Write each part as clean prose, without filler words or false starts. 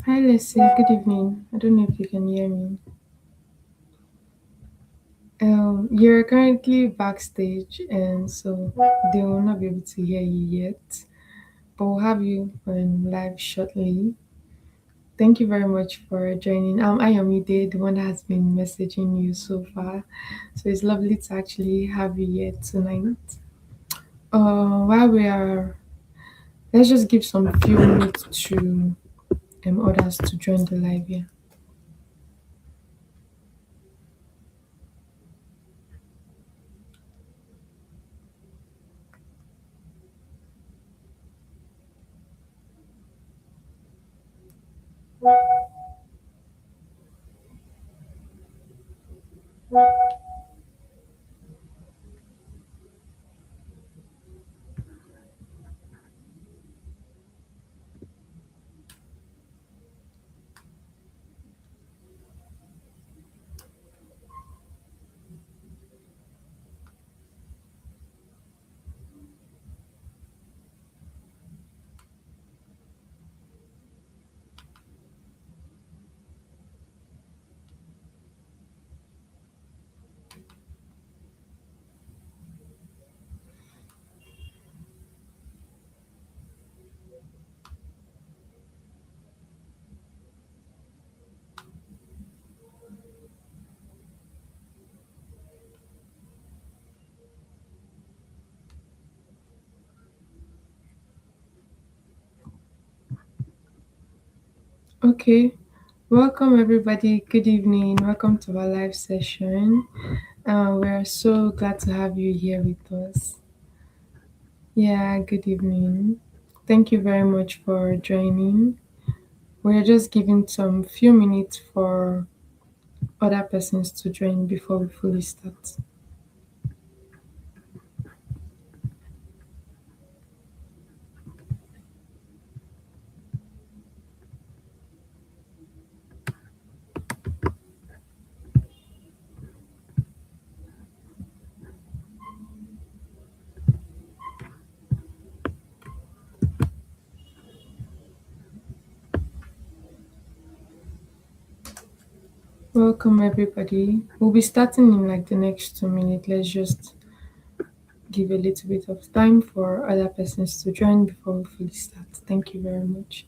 Hi, Leslie. Good evening. I don't know if you can hear me. You're currently backstage, and so they will not be able to hear you yet. But we'll have you on live shortly. Thank you very much for joining. I am Ide, the one that has been messaging you so far. So it's lovely to actually have you here tonight. While we are, let's just give some few minutes to others to join the live here. Okay. Welcome, everybody. Good evening. Welcome to our live session. We're so glad to have you here with us. Yeah, good evening. Thank you very much for joining. We're just giving some few minutes for other persons to join before we fully start. Welcome, everybody. We'll be starting in like the next 2 minutes. Let's just give a little bit of time for other persons to join before we fully start. Thank you very much.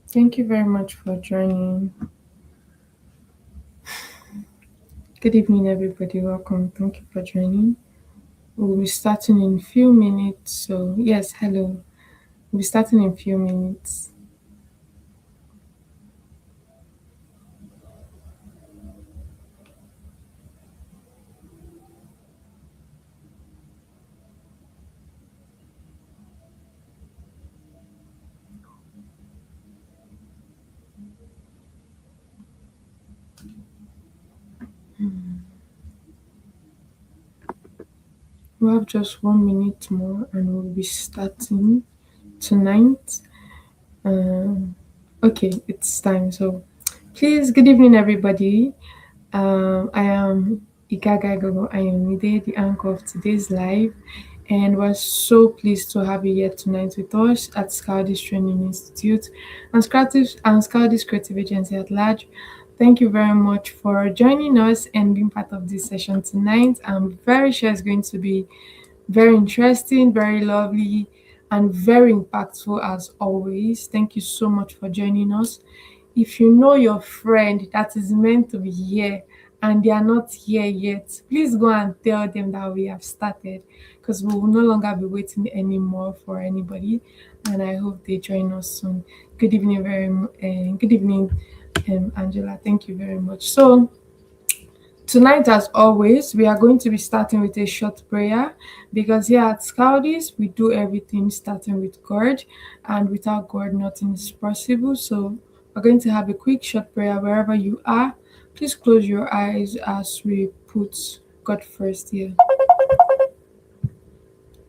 Thank you very much for joining. Good evening, everybody. Welcome. Thank you for joining. We'll be starting in few minutes. So, yes, hello. We'll be starting in few minutes. We have just 1 minute more and we'll be starting tonight. Um, okay, it's time. So, please, good evening, everybody. I am Igaga Gogo. I am Mide, the anchor of today's live, and we're so pleased to have you here tonight with us at Scaldis Training Institute and Scaldis Creative Agency at large. Thank you very much for joining us and being part of this session tonight. I'm very sure it's going to be very interesting, very lovely, and very impactful as always. Thank you so much for joining us. If you know your friend that is meant to be here and they are not here yet, please go and tell them that we have started because we will no longer be waiting anymore for anybody. And I hope they join us soon. Good evening, good evening, Angela. Thank you very much. So tonight, as always, we are going to be starting with a short prayer because here at Scouties, we do everything starting with God, and without God, nothing is possible. So, we're going to have a quick short prayer wherever you are. Please close your eyes as we put God first here.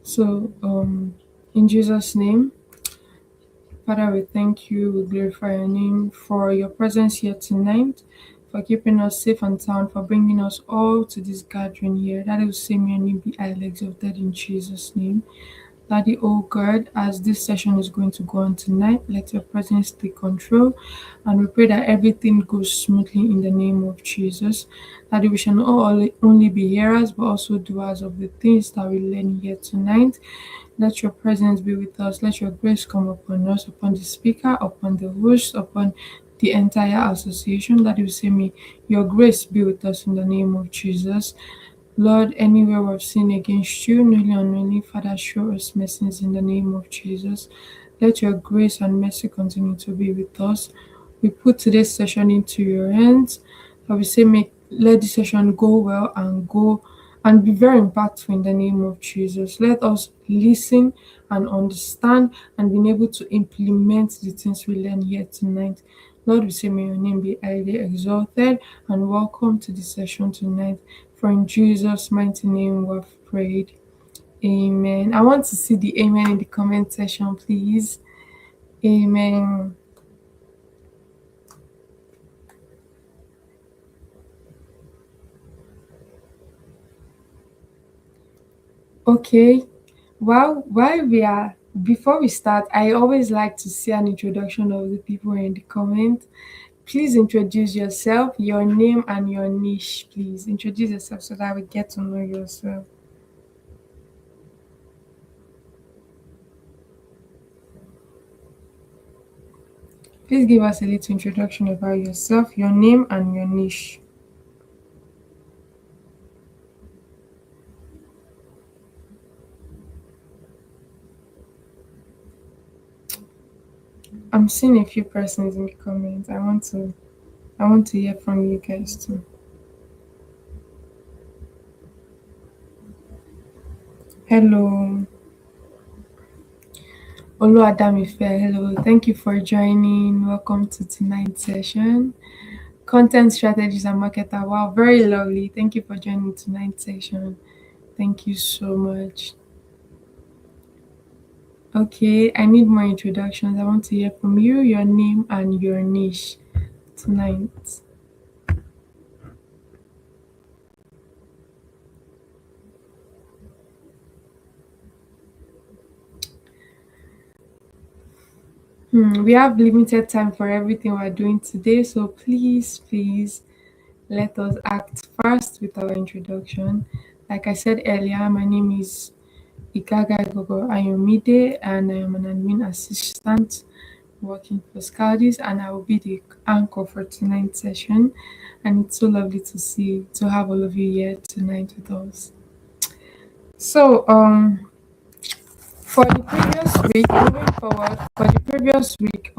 So, in Jesus' name, Father, we thank you, we glorify your name for your presence here tonight, for keeping us safe and sound, for bringing us all to this gathering here. That will say, may your name be highly exalted in Jesus' name. Daddy, oh God, as this session is going to go on tonight, let your presence take control. And we pray that everything goes smoothly in the name of Jesus. Daddy, we shall not only be hearers, but also doers of the things that we learn here tonight. Let your presence be with us. Let your grace come upon us, upon the speaker, upon the host, upon the entire association. That you say, may your grace be with us in the name of Jesus. Lord, anywhere we've sinned against you, knowingly or unknowingly, Father, show us mercies in the name of Jesus. Let your grace and mercy continue to be with us. We put today's session into your hands. I will say, let the session go well and go and be very impactful in the name of Jesus. Let us listen and understand and be able to implement the things we learn here tonight. Lord, we say, may your name be highly exalted and welcome to the session tonight. For in Jesus' mighty name we have prayed. Amen. I want to see the amen in the comment section, please. Amen. Okay. Well, while we are before we start, I always like to see an introduction of the people in the comment. Please introduce yourself, your name and your niche. Please introduce yourself so that we get to know yourself. Please give us a little introduction about yourself, your name and your niche. I'm seeing a few persons in the comments. I want to hear from you guys too. Hello, Oluwadamife. Hello, thank you for joining. Welcome to tonight's session. Content strategies and marketer. Wow, very lovely. Thank you for joining tonight's session. Thank you so much. Okay, I need more introductions. I want to hear from you, your name and your niche tonight. We have limited time for everything we're doing today, so please let us act first with our introduction. Like I said earlier, my name is Ikaga Gogo Ayomide, and I am an admin assistant working for Scaldis, and I will be the anchor for tonight's session. And it's so lovely to have all of you here tonight with us. So, for the previous week, moving forward, for the previous week,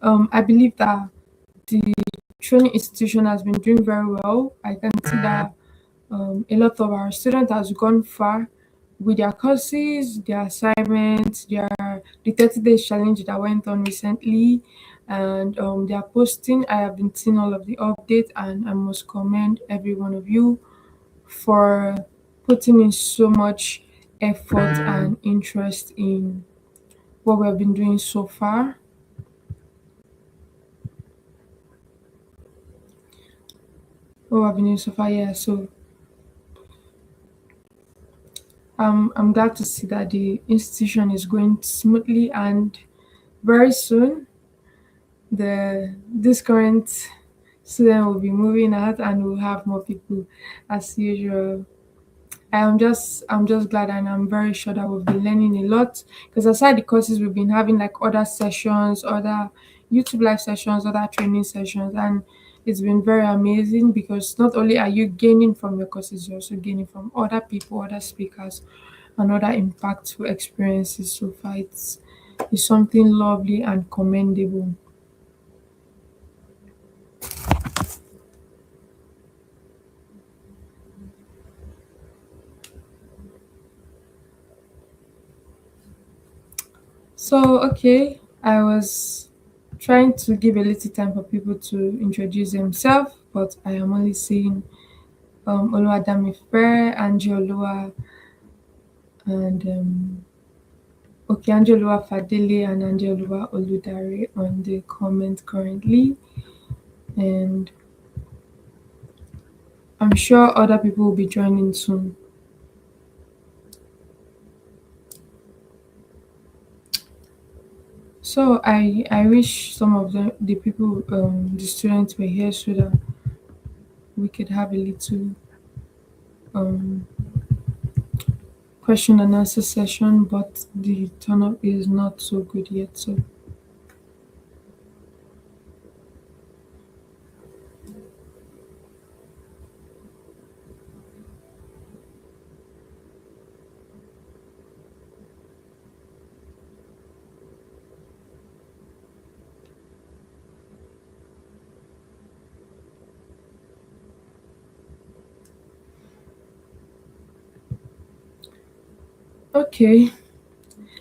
I believe that the training institution has been doing very well. I can see that a lot of our students has gone far with their courses, their assignments, the 30 days challenge that went on recently, and their posting. I have been seeing all of the updates, and I must commend every one of you for putting in so much effort and interest in what we have been doing so far. What we have been doing so far, yeah. So I'm glad to see that the institution is going smoothly, and very soon this current student will be moving out and we'll have more people as usual. I'm just glad, and I'm very sure that we'll be learning a lot, because aside the courses, we've been having like other sessions, other YouTube live sessions, other training sessions, and it's been very amazing because not only are you gaining from your courses, you're also gaining from other people, other speakers, another impactful experiences so far. It's something lovely and commendable. So, okay, I was trying to give a little time for people to introduce themselves, but I am only seeing Oluwadami Fair, Angie Olua, and okay, Angie Olua Fadele and Angie Olua Oludare on the comment currently. And I'm sure other people will be joining soon. So I wish some of the people, the students were here so that we could have a little um question and answer session, but the turn up is not so good yet. So okay,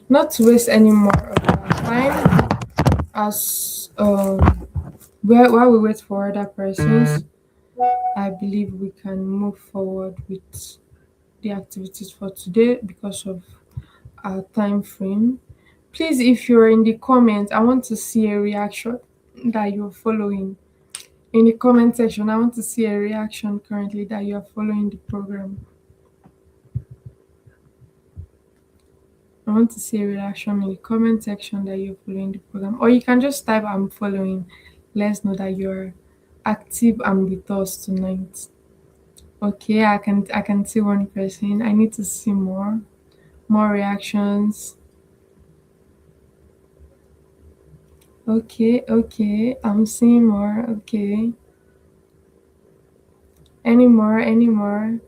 not to waste any more of our time, as while we wait for other persons, I believe we can move forward with the activities for today because of our time frame. Please, if you're in the comments, I want to see a reaction that you're following. In the comment section, I want to see a reaction currently that you are following the program. I want to see a reaction in the comment section that you're following the program. Or you can just type I'm following. Let's know that you're active and with us tonight. Okay, I can see one person. I need to see more reactions. Okay, okay. I'm seeing more. Okay. Any more? Any more?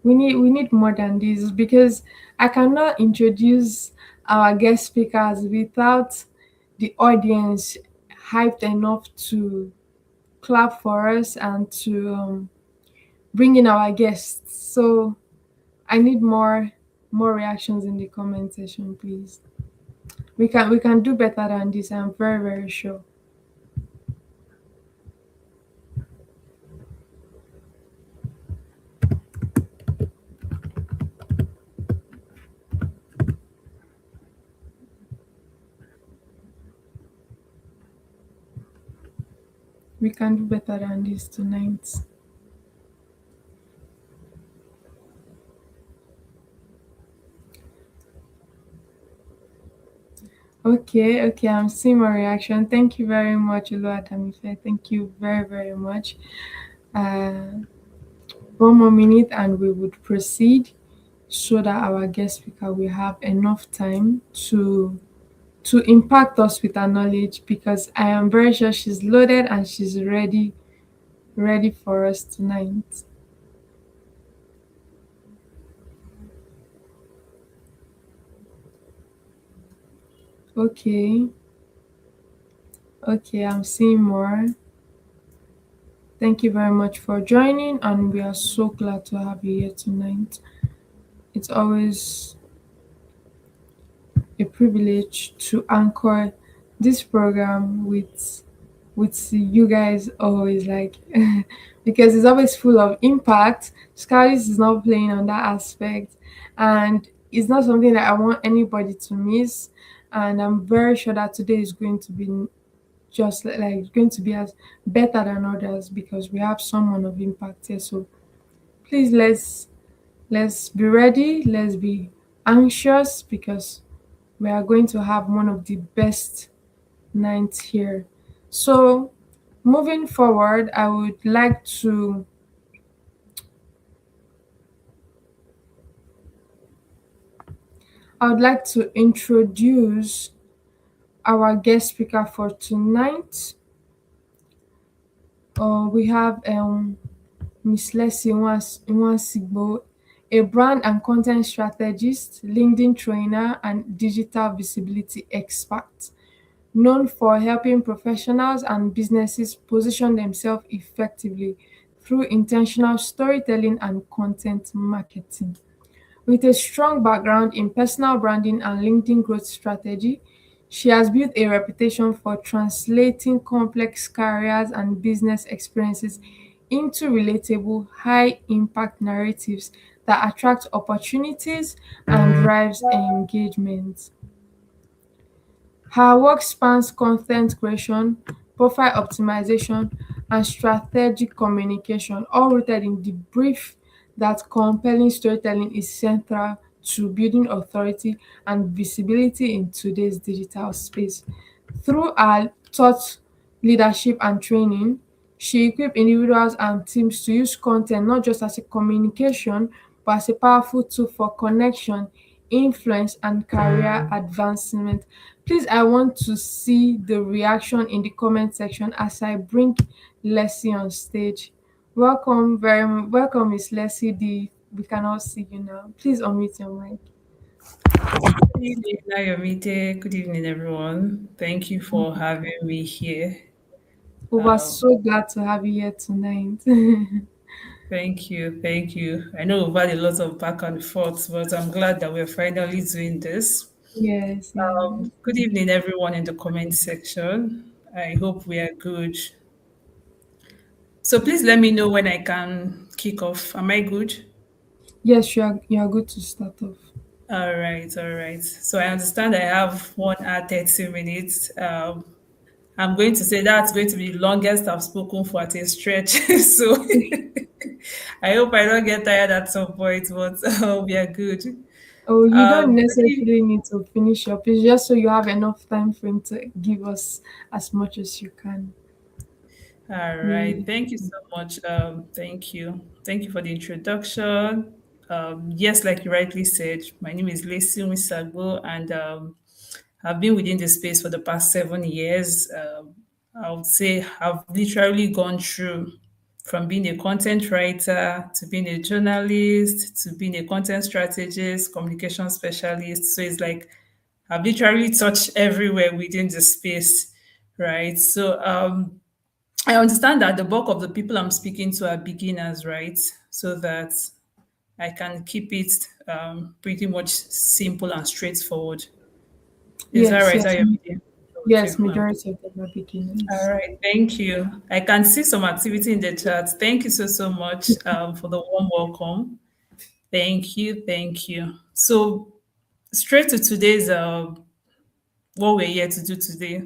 We need more than this because I cannot introduce our guest speakers without the audience hyped enough to clap for us and to bring in our guests. So I need more reactions in the comment section, please. We can do better than this. I'm very sure. We can do better than this tonight. Okay, okay, I'm seeing my reaction. Thank you very much, Oluwadamife. Thank you very much. Uh, one more minute and we would proceed so that our guest speaker will have enough time to impact us with her knowledge because I am very sure she's loaded and she's ready for us tonight. Okay, okay, I'm seeing more. Thank you very much for joining, and we are so glad to have you here tonight. It's always a privilege to anchor this program with you guys always like because it's always full of impact. Scalis is not playing on that aspect, and it's not something that I want anybody to miss. And I'm very sure that today is going to be just like going to be as better than others because we have someone of impact here. So please let's be ready. Let's be anxious because we are going to have one of the best nights here. So moving forward, I would like to introduce our guest speaker for tonight. We have Miss Leslie Nwasigbo, a brand and content strategist, LinkedIn trainer, and digital visibility expert, known for helping professionals and businesses position themselves effectively through intentional storytelling and content marketing. With a strong background in personal branding and LinkedIn growth strategy, she has built a reputation for translating complex careers and business experiences into relatable, high impact narratives that attract opportunities and drives engagement. Her work spans content creation, profile optimization, and strategic communication, all rooted in the belief that compelling storytelling is central to building authority and visibility in today's digital space. Through her thought leadership and training, she equips individuals and teams to use content not just as a communication, but as a powerful tool for connection, influence, and career advancement. Please, I want to see the reaction in the comment section as I bring Leslie on stage. Welcome, Miss Leslie. We can all see you now. Please unmute your mic. Good evening, Nayomite. Good evening, everyone. Thank you for having me here. We were Um, so glad to have you here tonight. Thank you, thank you. I know we've had a lot of back and forth, but I'm glad that we're finally doing this. Yes, yes. Good evening, everyone in the comment section. I hope we are good. So please let me know when I can kick off. Am I good? Yes, you are good to start off. All right, all right. So I understand I have 1 hour 30 minutes. I'm going to say that's going to be the longest I've spoken for at a stretch. So I hope I don't get tired at some point, but we are good. Oh, you don't Good evening. necessarily need to finish up. It's just so you have enough time frame to give us as much as you can. All right. Yeah. Thank you so much. Thank you. Thank you for the introduction. Yes, like you rightly said, my name is Lacey Misagbo, and I've been within the space for the past 7 years. I would say I've literally gone through from being a content writer to being a journalist to being a content strategist, communication specialist. So it's like I've literally touched everywhere within the space, right? So I understand that the bulk of the people I'm speaking to are beginners, right? So that I can keep it pretty much simple and straightforward. Is that Yes, right? yes, Ayomide? Okay. yes. Majority of them are All beginners. right. Thank you. I can see some activity in the chat. Thank you so, so much for the warm welcome. Thank you. Thank you. So, straight to today's what we're here to do today.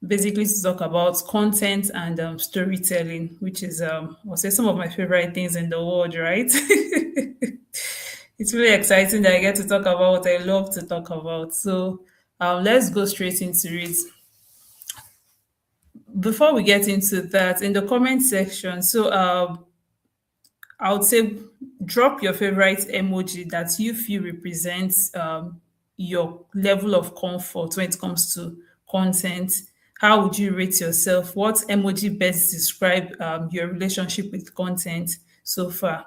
Basically, to talk about content and storytelling, which is, I'll say, some of my favorite things in the world, right? It's really exciting that I get to talk about what I love to talk about. So, let's go straight into it. Before we get into that, in the comment section, so I would say drop your favorite emoji that you feel represents your level of comfort when it comes to content. How would you rate yourself? What emoji best describe your relationship with content so far?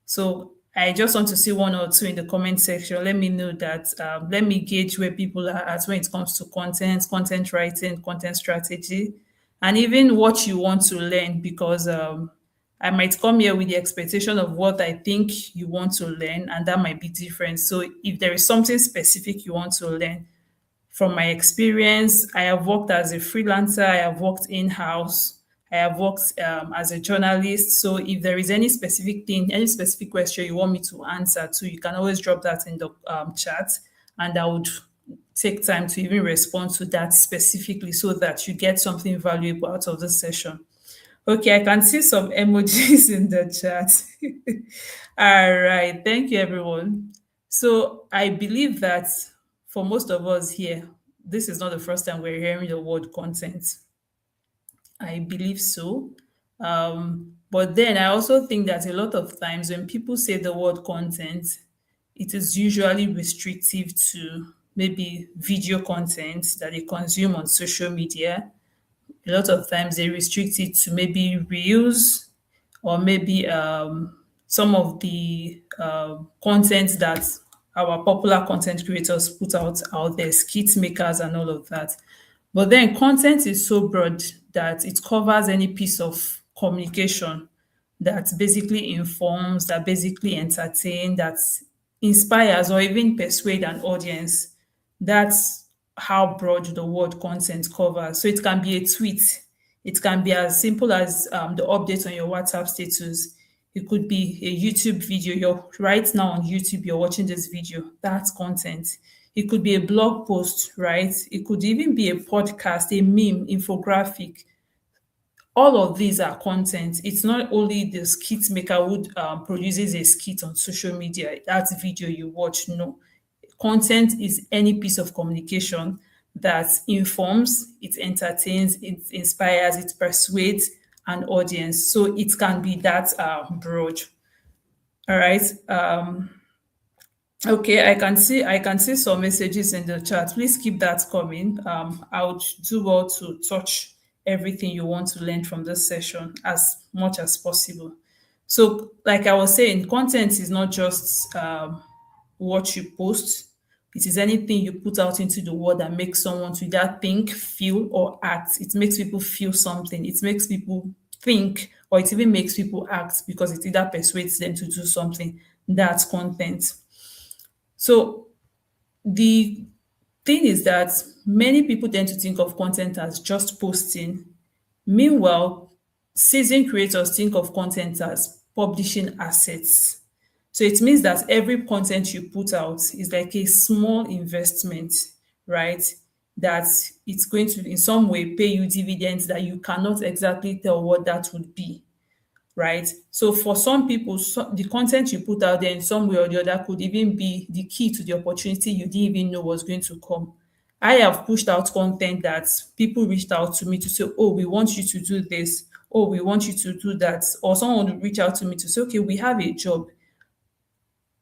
So I just want to see 1 or 2 in the comment section. Let me know that. Let me gauge where people are at when it comes to content, content writing, content strategy, and even what you want to learn. Because I might come here with the expectation of what I think you want to learn, and that might be different. So if there is something specific you want to learn, from my experience, I have worked as a freelancer, I have worked in house, I have worked as a journalist. So if there is any specific thing, any specific question you want me to answer to, you can always drop that in the chat, and I would take time to even respond to that specifically so that you get something valuable out of this session. Okay, I can see some emojis in the chat. All right, thank you, everyone. So I believe that for most of us here, this is not the first time we're hearing the word content. I believe so. But then I also think that a lot of times when people say the word content, it is usually restrictive to maybe video content that they consume on social media. A lot of times they restrict it to maybe reels or maybe some of the content that our popular content creators put out there, skit makers and all of that. But then content is so broad that it covers any piece of communication that basically informs, that basically entertain, that inspires or even persuade an audience. That's how broad the word content covers. So it can be a tweet. It can be as simple as the update on your WhatsApp status. It could be a YouTube video. You're right now on YouTube, you're watching this video. That's content. It could be a blog post, right? It could even be a podcast, a meme, infographic. All of these are content. It's not only the skit maker who produces a skit on social media, that's video you watch. No. Content is any piece of communication that informs, it entertains, it inspires, it persuades an audience. So it can be that broad. All right. Okay, I can see some messages in the chat. Please keep that coming. I would do well to touch everything you want to learn from this session as much as possible. So, like I was saying, content is not just what you post. It is anything you put out into the world that makes someone to either think, feel, or act. It makes people feel something. It makes people think, or it even makes people act because it either persuades them to do something. That's content. So the thing is that many people tend to think of content as just posting. Meanwhile, seasoned creators think of content as publishing assets. So it means that every content you put out is like a small investment, right? That it's going to in some way pay you dividends that you cannot exactly tell what that would be, right? So for some people, the content you put out there in some way or the other could even be the key to the opportunity you didn't even know was going to come. I have pushed out content that people reached out to me to say, oh, we want you to do this. Oh, we want you to do that. Or someone would reach out to me to say, okay, we have a job.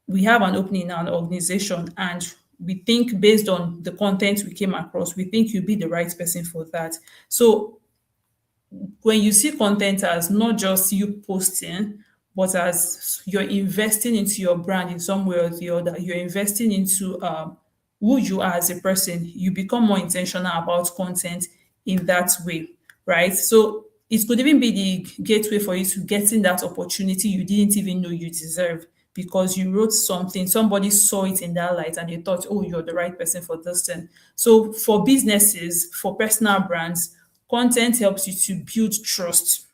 We have an opening in an organization, and we think based on the content we came across, we think you'll be the right person for that. So when you see content as not just you posting, but as you're investing into your brand in some way or the other, you're investing into who you are as a person, you become more intentional about content in that way, right? So it could even be the gateway for you to getting that opportunity you didn't even know you deserve because you wrote something, somebody saw it in that light and they thought, oh, you're the right person for this thing. So for businesses, for personal brands, content helps you to build trust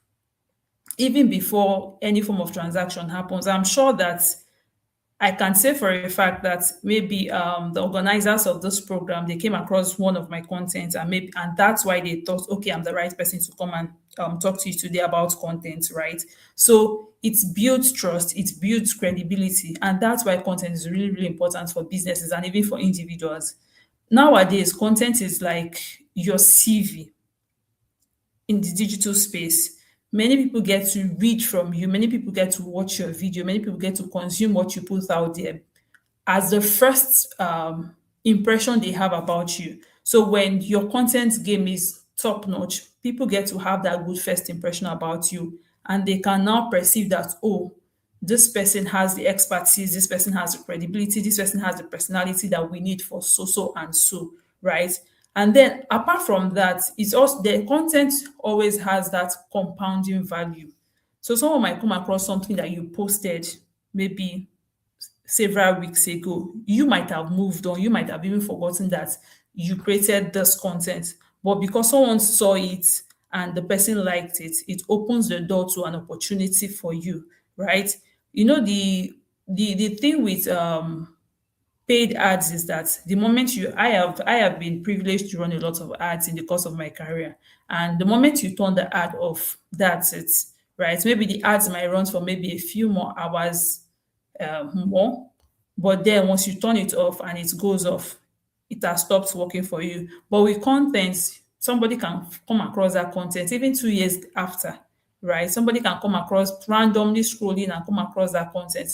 even before any form of transaction happens. I'm sure that I can say for a fact that maybe the organizers of this program, they came across one of my content and that's why they thought, okay, I'm the right person to come and talk to you today about content, right? So it builds trust, it builds credibility, and that's why content is really, really important for businesses and even for individuals. Nowadays, content is like your CV in the digital space. Many people get to read from you, many people get to watch your video, many people get to consume what you put out there as the first impression they have about you. So when your content game is top notch, people get to have that good first impression about you, and they can now perceive that, oh, this person has the expertise, this person has the credibility, this person has the personality that we need for so, so, and so, right? And then apart from that, it's also the content always has that compounding value. So someone might come across something that you posted maybe several weeks ago. You might have moved on, you might have even forgotten that you created this content. But because someone saw it and the person liked it, it opens the door to an opportunity for you, right? You know, the thing with paid ads is that the moment you I have been privileged to run a lot of ads in the course of my career, and the moment you turn the ad off, that's it, right? Maybe the ads might run for maybe a few more hours more, but then once you turn it off and it goes off, it has stopped working for you. But with content, somebody can come across that content even 2 years after, right? Somebody can come across randomly scrolling and come across that content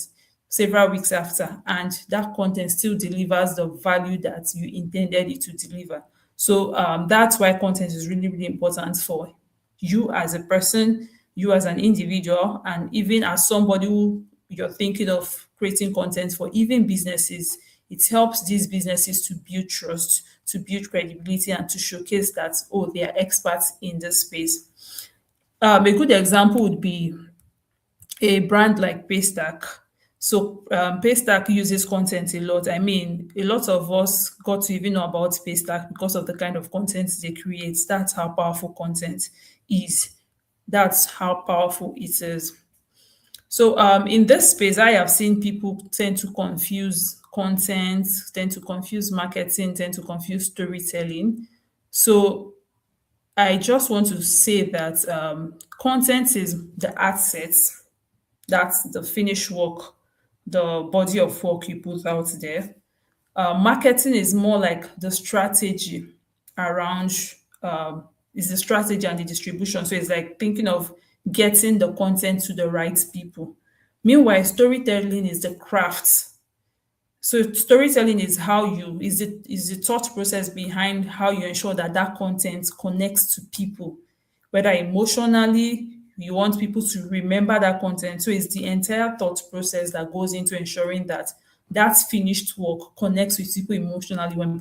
several weeks after, and that content still delivers the value that you intended it to deliver. So that's why content is really, really important for you as a person, you as an individual, and even as somebody who you're thinking of creating content for even businesses, it helps these businesses to build trust, to build credibility, and to showcase that, oh, they are experts in this space. A good example would be a brand like Paystack. So Paystack uses content a lot. I mean, a lot of us got to even know about Paystack because of the kind of content they create. That's how powerful content is. That's how powerful it is. So in this space, I have seen people tend to confuse content, tend to confuse marketing, tend to confuse storytelling. So I just want to say that content is the asset, that's the finished work, the body of work you put out there. Marketing is more like the strategy around is the strategy and the distribution. So it's like thinking of getting the content to the right people. Meanwhile, storytelling is the craft. So storytelling is how you is the thought process behind how you ensure that that content connects to people, whether emotionally you want people to remember that content. So it's the entire thought process that goes into ensuring that that finished work connects with people emotionally. When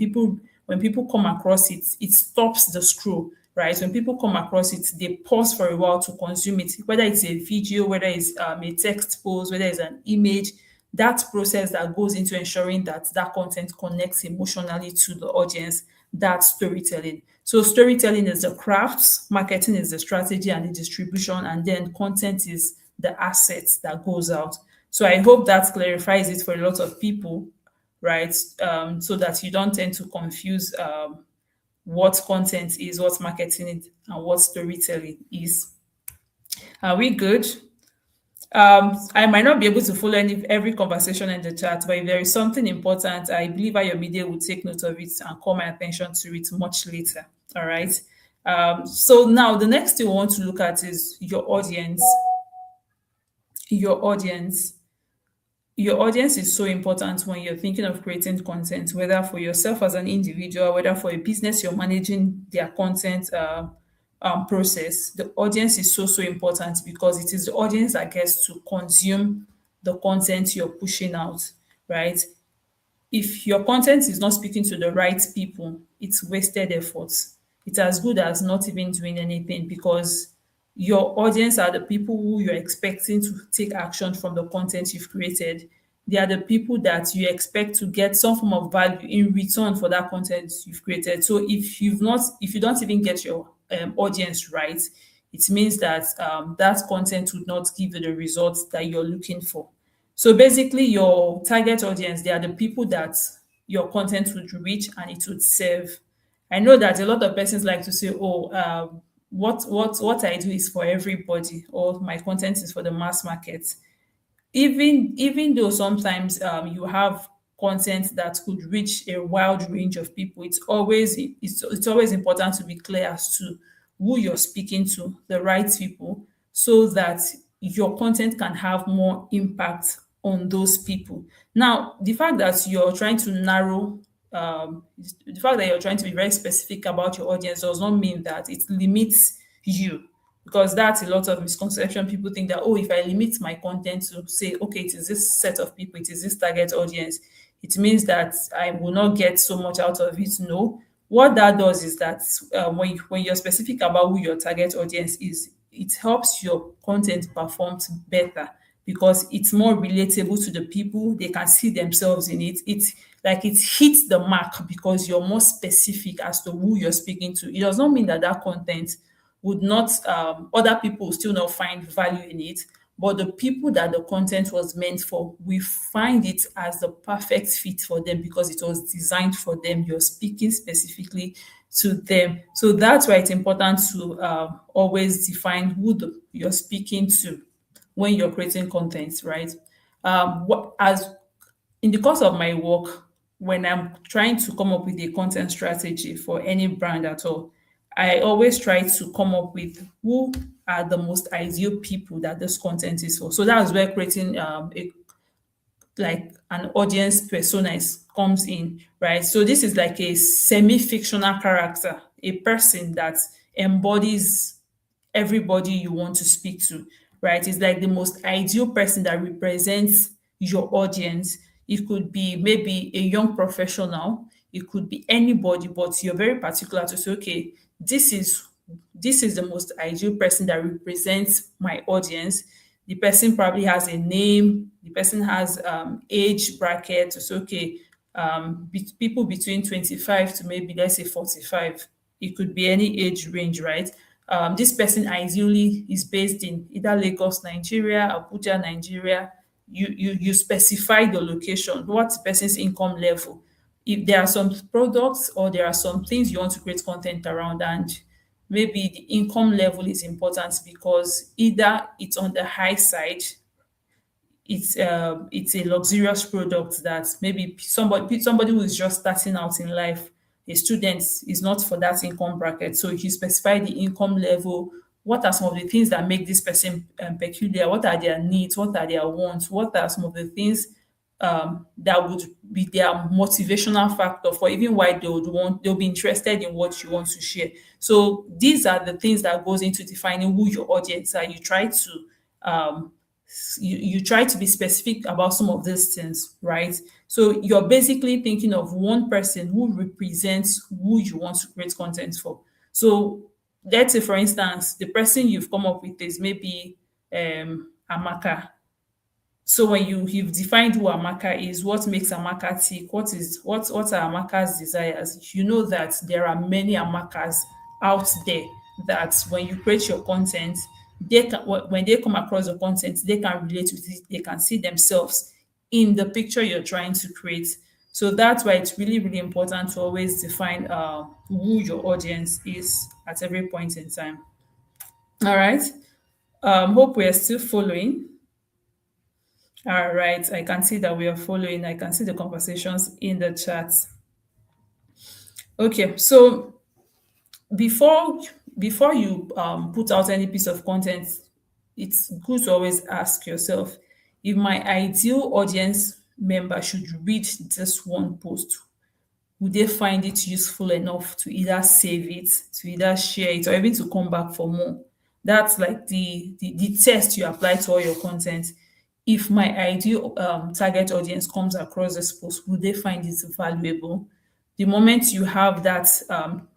people come across it, it stops the scroll, right? When people come across it, they pause for a while to consume it, whether it's a video, whether it's a text post, whether it's an image. That process that goes into ensuring that that content connects emotionally to the audience, that's storytelling. So storytelling is the crafts, marketing is the strategy and the distribution, and then content is the assets that goes out. So I hope that clarifies it for a lot of people, right? So that you don't tend to confuse what content is, what marketing is, and what storytelling is. Are we good? I might not be able to follow every conversation in the chat, but if there is something important, I believe Ayomide will take note of it and call my attention to it much later. All right. So now the next thing we want to look at is your audience. Your audience. Your audience is so important when you're thinking of creating content, whether for yourself as an individual, whether for a business you're managing their content process. The audience is so, so important because it is the audience that gets to consume the content you're pushing out, right? If your content is not speaking to the right people, it's wasted efforts. It's as good as not even doing anything because your audience are the people who you're expecting to take action from the content you've created. They are the people that you expect to get some form of value in return for that content you've created. So if you don't even get your audience right, it means that that content would not give you the results that you're looking for. So basically, your target audience, they are the people that your content would reach and it would serve. I know that a lot of persons like to say, "Oh, what I do is for everybody, or my content is for the mass market." Even though sometimes you have content that could reach a wide range of people, it's always important to be clear as to who you're speaking to, the right people, so that your content can have more impact on those people. Now, the fact that you're trying to be very specific about your audience does not mean that it limits you, because that's a lot of misconception. People think that, oh, if I limit my content to say, okay, it is this set of people, it is this target audience, it means that I will not get so much out of it. No, what that does is that when you're specific about who your target audience is, it helps your content perform better because it's more relatable to the people. They can see themselves in it. It's like it hits the mark because you're more specific as to who you're speaking to. It does not mean that that content would not other people will still not find value in it, but the people that the content was meant for, we find it as the perfect fit for them because it was designed for them. You're speaking specifically to them. So that's why it's important to always define you're speaking to when you're creating content, right? What as In the course of my work, when I'm trying to come up with a content strategy for any brand at all, I always try to come up with who are the most ideal people that this content is for. So that's where creating like an audience persona comes in, right? So this is like a semi-fictional character, a person that embodies everybody you want to speak to, right? It's like the most ideal person that represents your audience. It could be maybe a young professional, it could be anybody, but you're very particular to say, okay, this is this is the most ideal person that represents my audience. The person probably has a name, the person has age bracket to say, okay, people between 25 to maybe let's say 45. It could be any age range, right? This person ideally is based in either Lagos, Nigeria, Abuja, Nigeria. You specify the location, what the person's income level. If there are some products or there are some things you want to create content around, and maybe the income level is important because either it's on the high side, it's a luxurious product that maybe somebody who is just starting out in life, a student, is not for that income bracket. So if you specify the income level, what are some of the things that make this person peculiar? What are their needs? What are their wants? What are some of the things that would be their motivational factor for even why they'll be interested in what you want to share. So these are the things that goes into defining who your audience are. Um, you try to be specific about some of these things, right? So you're basically thinking of one person who represents who you want to create content for. So let's say, for instance, the person you've come up with is maybe Amaka. So when you've defined who Amaka is, what makes Amaka tick, what are Amaka's desires, you know that there are many Amakas out there that when you create your content, when they come across the content, they can relate with it, they can see themselves in the picture you're trying to create. So that's why it's really, really important to always define who your audience is at every point in time. All right. Hope we are still following. All right, I can see that we are following. I can see the conversations in the chat. Okay, so before before you put out any piece of content, it's good to always ask yourself, if my ideal audience member should read this one post, would they find it useful enough to either save it, to either share it, or even to come back for more? That's like the test you apply to all your content. If my ideal target audience comes across this post, would they find it valuable? The moment you have that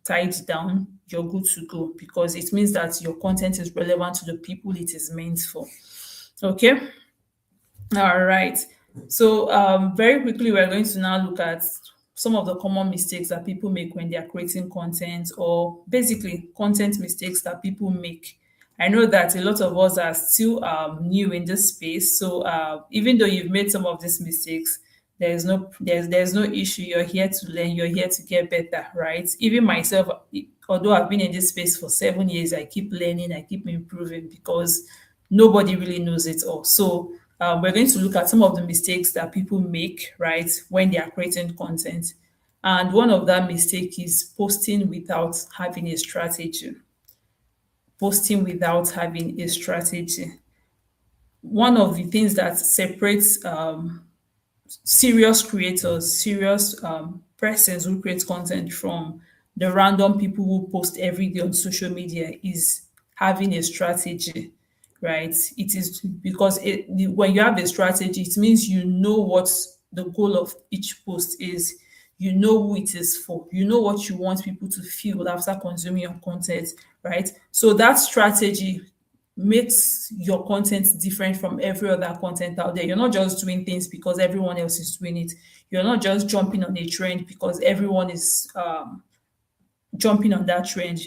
tied down, you're good to go because it means that your content is relevant to the people it is meant for. Okay. All right. So, very quickly, we're going to now look at some of the common mistakes that people make when they are creating content, or basically content mistakes that people make. I know that a lot of us are still new in this space, so even though you've made some of these mistakes, there's no issue. You're here to learn. You're here to get better, right? Even myself, although I've been in this space for 7 years, I keep learning. I keep improving because nobody really knows it all. So we're going to look at some of the mistakes that people make, right, when they are creating content. And one of that mistake is posting without having a strategy. Posting without having a strategy. One of the things that separates serious creators, serious persons who create content from the random people who post every day on social media is having a strategy, right? It is because when you have a strategy, it means you know what the goal of each post is. You know who it is for. You know what you want people to feel after consuming your content, right? So that strategy makes your content different from every other content out there. You're not just doing things because everyone else is doing it. You're not just jumping on a trend because everyone is jumping on that trend.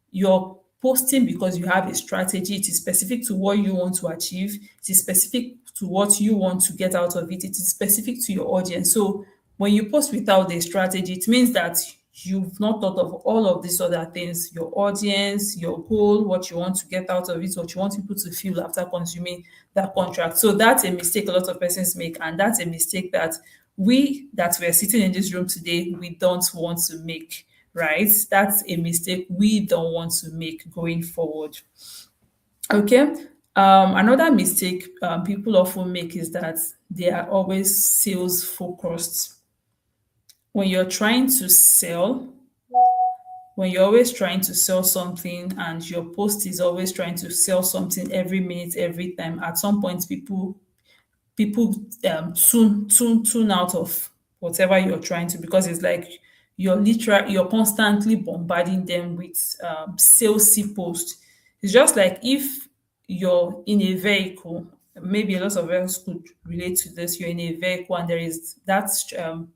You're posting because you have a strategy. It is specific to what you want to achieve. It is specific to what you want to get out of it. It is specific to your audience. So when you post without a strategy, it means that you've not thought of all of these other things, your audience, your goal, what you want to get out of it, what you want people to feel after consuming that contract. So that's a mistake a lot of persons make, and that's a mistake that we're sitting in this room today, we don't want to make, right? That's a mistake we don't want to make going forward. Okay. Another mistake people often make is that they are always sales focused. When you're trying to sell, when you're always trying to sell something and your post is always trying to sell something every minute, every time, at some point people tune out of whatever you're trying to, because it's like you're constantly bombarding them with salesy posts. It's just like if you're in a vehicle, maybe a lot of us could relate to this. You're in a vehicle and there is that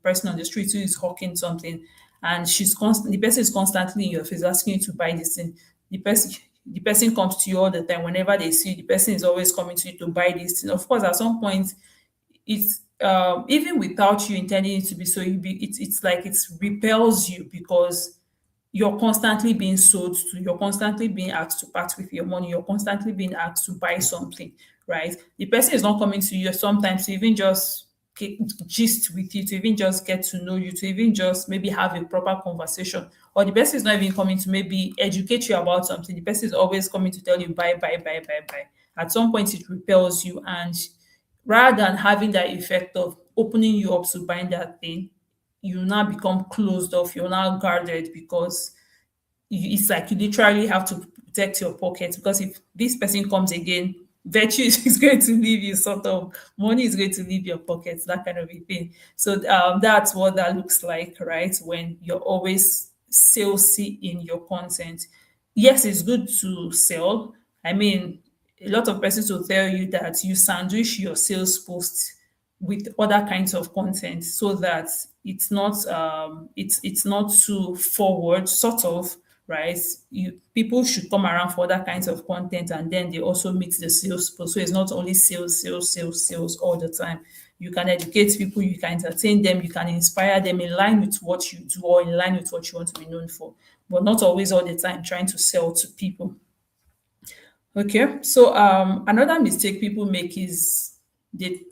person on the street who is hawking something, and the person is constantly in your face asking you to buy this thing. The person comes to you all the time. Whenever they see you, the person is always coming to you to buy this thing. Of course, at some point, it's even without you intending it to be so, it's like it repels you, because you're constantly being sold to, you're constantly being asked to part with your money, you're constantly being asked to buy something, right? The person is not coming to you sometimes to even just gist with you, to even just get to know you, to even just maybe have a proper conversation. Or the person is not even coming to maybe educate you about something. The person is always coming to tell you buy, buy, buy, buy, buy. At some point it repels you, and rather than having that effect of opening you up to buying that thing, you now become closed off, you're now guarded, because it's like you literally have to protect your pocket, because if this person comes again, virtue is going to leave you, sort of money is going to leave your pockets, that kind of a thing. So that's what that looks like, right? When you're always salesy in your content. Yes, it's good to sell. I mean, a lot of persons will tell you that you sandwich your sales posts with other kinds of content, so that it's not too forward, sort of, right? People should come around for other kinds of content, and then they also meet the sales post. So it's not only sales, sales, sales, sales all the time. You can educate people, you can entertain them, you can inspire them in line with what you do, or in line with what you want to be known for, but not always all the time trying to sell to people. Okay, so another mistake people make is they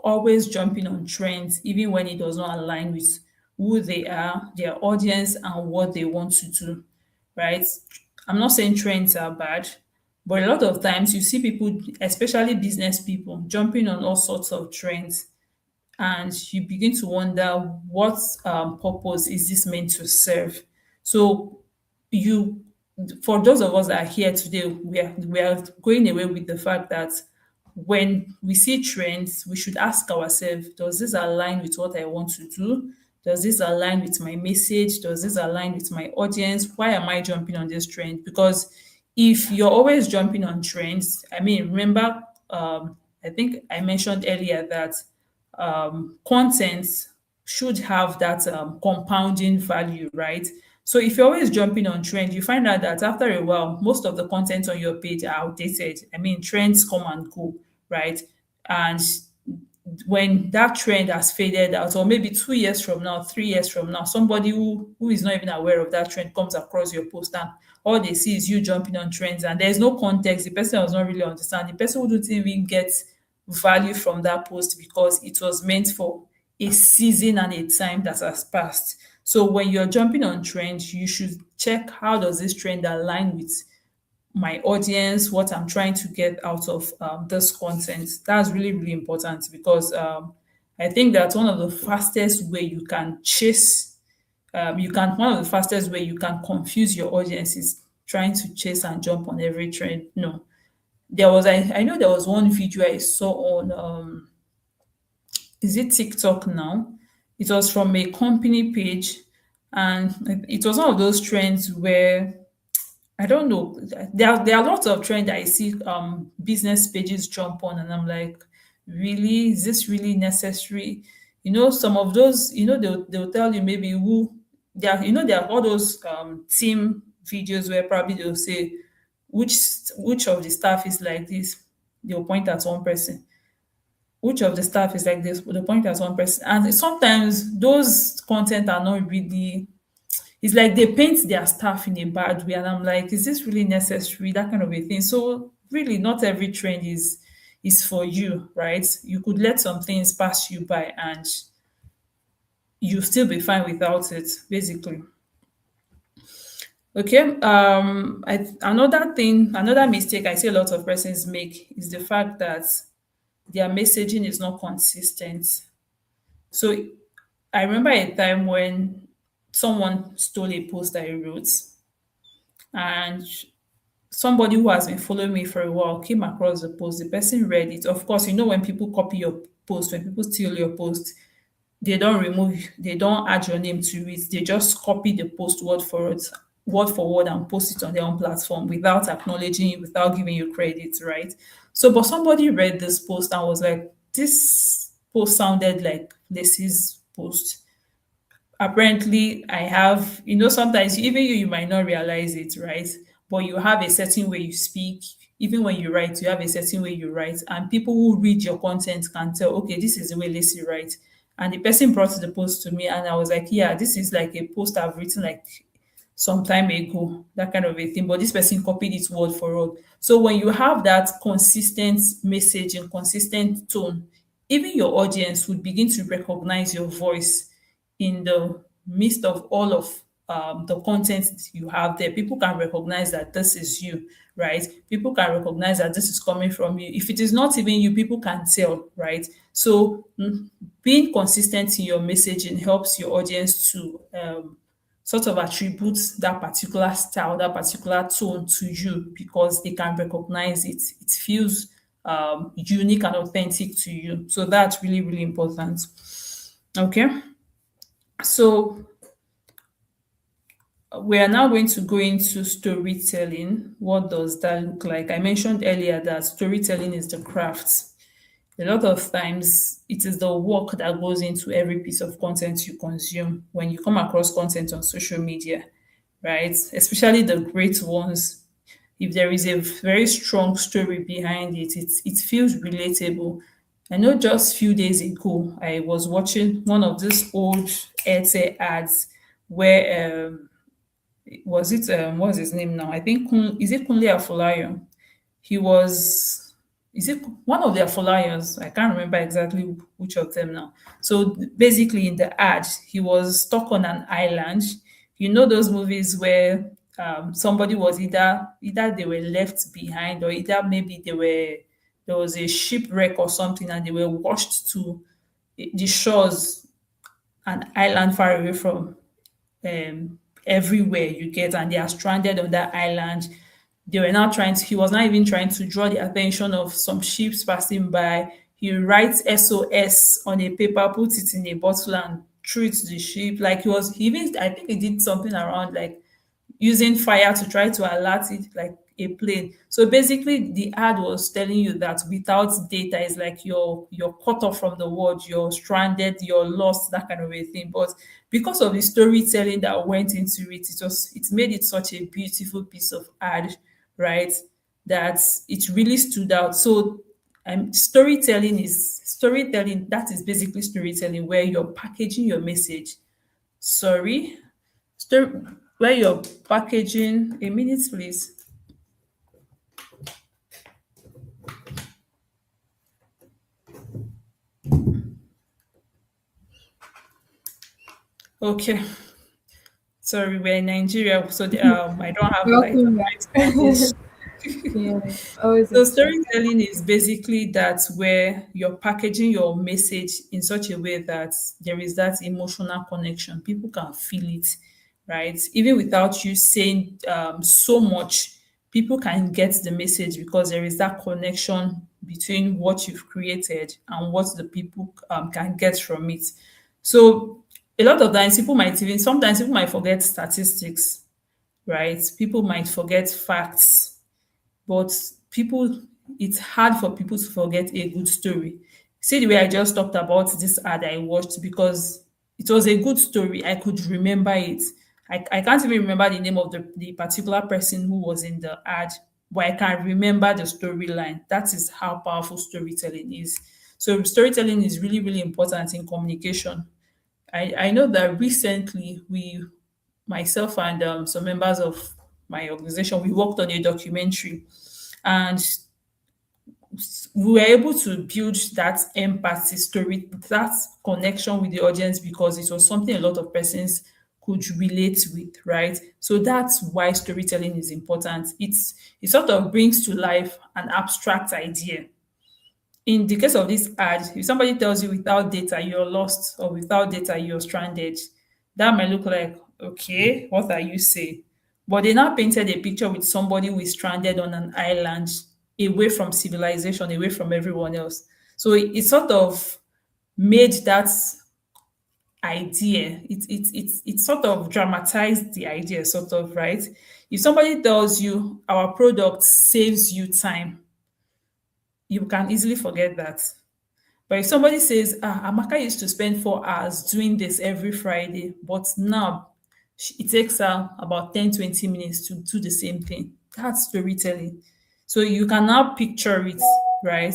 always jumping on trends, even when it does not align with who they are, their audience, and what they want to do, right? I'm not saying trends are bad, but a lot of times you see people, especially business people, jumping on all sorts of trends, and you begin to wonder what purpose is this meant to serve. So you for those of us that are here today, we are going away with the fact that when we see trends, we should ask ourselves, does this align with what I want to do? Does this align with my message? Does this align with my audience? Why am I jumping on this trend? Because if you're always jumping on trends, I mean, remember, I think I mentioned earlier that content should have that compounding value, right? So if you're always jumping on trend, you find out that after a while, most of the content on your page are outdated. I mean, trends come and go, right? And when that trend has faded out, or maybe 2 years from now, 3 years from now, somebody who is not even aware of that trend comes across your post, and all they see is you jumping on trends, and there's no context. The person does not really understand. The person wouldn't even get value from that post, because it was meant for a season and a time that has passed. So when you're jumping on trends, you should check, how does this trend align with my audience, what I'm trying to get out of this content. That's really, really important, because I think that one of the fastest way you can chase, one of the fastest way you can confuse your audience is trying to chase and jump on every trend. No, I know there was one video I saw on, is it TikTok now? It was from a company page, and it was one of those trends where, I don't know. There are lots of trends I see business pages jump on, and I'm like, really, is this really necessary? Some of those, they'll tell you maybe who there are all those team videos where probably they'll say which which of the staff is like this. They'll point at one person. Which of the staff is like this? They'll point at one person. And sometimes those content are not really, it's like they paint their staff in a bad way, and I'm like, is this really necessary? That kind of a thing. So really, not every trend is for you, right? You could let some things pass you by, and you still be fine without it, basically. Okay. Another mistake I see a lot of persons make is the fact that their messaging is not consistent. So I remember a time when someone stole a post I wrote, and somebody who has been following me for a while came across the post. The person read it. Of course, you know when people copy your post, when people steal your post, they don't add your name to it. They just copy the post word for word, and post it on their own platform without acknowledging you, without giving you credit, right? So, but somebody read this post and was like, this post sounded like Lacey's post. Apparently I have, sometimes even you might not realize it, right? But you have a certain way you speak. Even when you write, you have a certain way you write, and people who read your content can tell, okay, this is the way Lacey writes. And the person brought the post to me, and I was like, yeah, this is like a post I've written like some time ago, that kind of a thing. But this person copied it word for word. So when you have that consistent message and consistent tone, even your audience would begin to recognize your voice in the midst of all of the content you have there. People can recognize that this is you, right? People can recognize that this is coming from you. If it is not even you, people can tell, right? So being consistent in your messaging helps your audience to sort of attribute that particular style, that particular tone to you, because they can recognize it. It feels unique and authentic to you. So that's really, really important. Okay. So we are now going to go into storytelling. What does that look like? I mentioned earlier that storytelling is the craft. A lot of times, it is the work that goes into every piece of content you consume when you come across content on social media, right? Especially the great ones. If there is a very strong story behind it, it feels relatable. I know just few days ago, I was watching one of these old Airtel ads where was it what's his name now? I think is it Kunle Afolayan? He was, is it one of the Afolayans? I can't remember exactly which of them now. So basically, in the ad, he was stuck on an island. You know those movies where somebody was either they were left behind, or either maybe there was a shipwreck or something, and they were washed to the shores, an island far away from everywhere you get, and they are stranded on that island. They were now trying to, he was not even trying to draw the attention of some ships passing by. He writes SOS on a paper, puts it in a bottle, and threw it to the ship. Like he even, I think he did something around like using fire to try to alert it like a plane. So basically the ad was telling you that without data, it's like you're cut off from the world, you're stranded, you're lost, that kind of a thing. But because of the storytelling that went into it, it made it such a beautiful piece of ad, right? That it really stood out. So storytelling, that is basically storytelling, where you're packaging your message. Sorry, story where you're packaging, a minute please. Okay, sorry, we're in Nigeria, so I don't have like the Welcome right to have back. this. Yeah, always So exciting. storytelling is basically that, where you're packaging your message in such a way that there is that emotional connection. People can feel it, right? Even without you saying so much, people can get the message, because there is that connection between what you've created and what the people can get from it. So a lot of times, sometimes people might forget statistics, right? People might forget facts, but people it's hard for people to forget a good story. See the way I just talked about this ad I watched, because it was a good story. I could remember it. I can't even remember the name of the particular person who was in the ad, but I can remember the storyline. That is how powerful storytelling is. So storytelling is really, really important in communication. I know that recently myself and some members of my organization, we worked on a documentary, and we were able to build that empathy story, that connection with the audience, because it was something a lot of persons could relate with, right? So that's why storytelling is important. It sort of brings to life an abstract idea. In the case of this ad, if somebody tells you without data you're lost, or without data you're stranded, that might look like, okay, what are you saying? But they now painted a picture with somebody who is stranded on an island, away from civilization, away from everyone else. So it sort of made that idea, it sort of dramatized the idea, sort of, right? If somebody tells you our product saves you time, you can easily forget that. But if somebody says, Amaka used to spend 4 hours doing this every Friday, but now it takes her about 10-20 minutes to do the same thing. That's storytelling. So you can now picture it, right?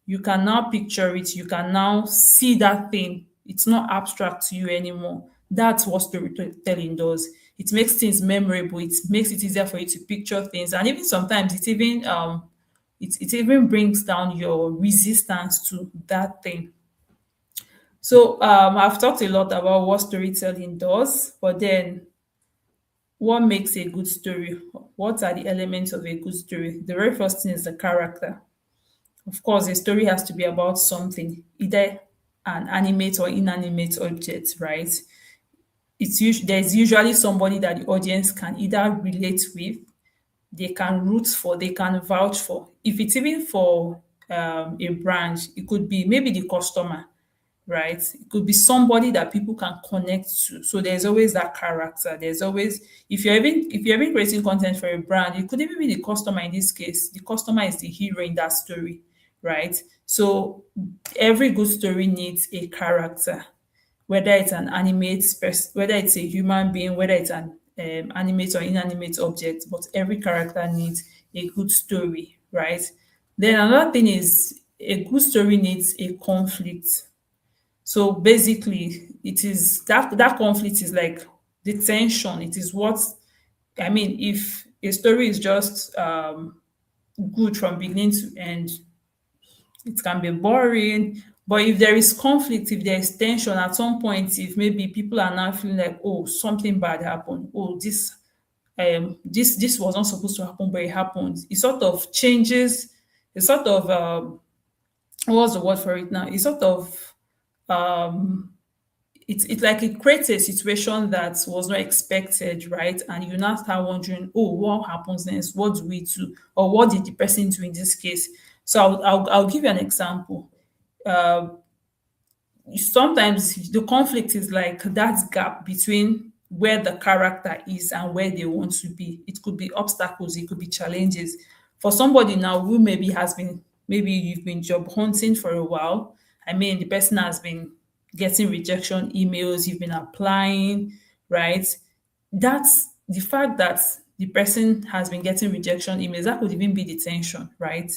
You can now picture it. You can now see that thing. It's not abstract to you anymore. That's what storytelling does. It makes things memorable. It makes it easier for you to picture things. And even sometimes it even brings down your resistance to that thing. So I've talked a lot about what storytelling does, but then what makes a good story? What are the elements of a good story? The very first thing is the character. Of course, a story has to be about something, either an animate or inanimate object, right? There's usually somebody that the audience can either relate with, they can root for, they can vouch for. If it's even for a brand, it could be maybe the customer, right? It could be somebody that people can connect to. So there's always that character. There's always, if you're even creating content for a brand, it could even be the customer in this case. The customer is the hero in that story, right? So every good story needs a character, whether it's an whether it's a human being, whether it's an animate or inanimate object, but every character needs a good story, right? Then another thing is a good story needs a conflict. So basically, it is that conflict is like the tension. It is what I mean. If a story is just good from beginning to end, it can be boring. But if there is conflict, if there is tension at some point, if maybe people are now feeling like, oh, something bad happened, oh, this was not supposed to happen, but it happened. It sort of changes. It sort of what's the word for it now? It sort of um it's like it creates a situation that was not expected, right? And you now start wondering, oh, what happens next? What do we do? Or what did the person do in this case? So I'll give you an example. Uh, Sometimes the conflict is like that gap between where the character is and where they want to be. It could be obstacles, it could be challenges. For somebody now who maybe you've been job hunting for a while. I mean, the person has been getting rejection emails, you've been applying, right? That's the fact that the person has been getting rejection emails, that could even be the tension, right?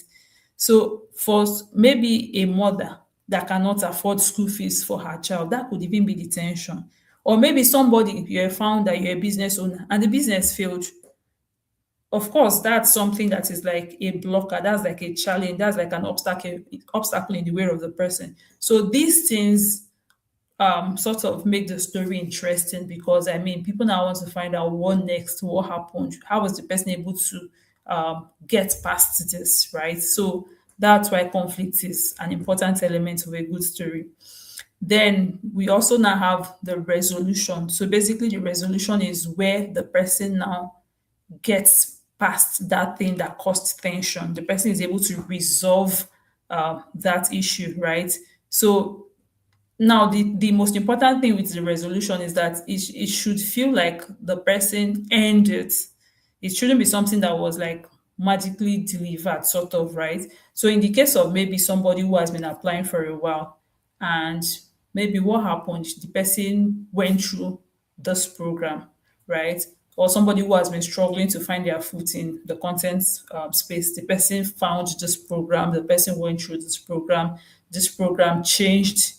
So for maybe a mother that cannot afford school fees for her child, that could even be the tension. Or maybe somebody, you're a founder, you're a business owner, and the business failed. Of course, that's something that is like a blocker, that's like a challenge, that's like an obstacle in the way of the person. So these things sort of make the story interesting because I mean people now want to find out what next, what happened, how was the person able to get past this, right? So that's why conflict is an important element of a good story. Then we also now have the resolution. So basically the resolution is where the person now gets past that thing that caused tension. The person is able to resolve that issue, right? So now, the most important thing with the resolution is that it should feel like the person ended. It shouldn't be something that was like magically delivered, sort of, right? So, in the case of maybe somebody who has been applying for a while, and maybe what happened, the person went through this program, right? Or somebody who has been struggling to find their foot in the content space, the person found this program, the person went through this program changed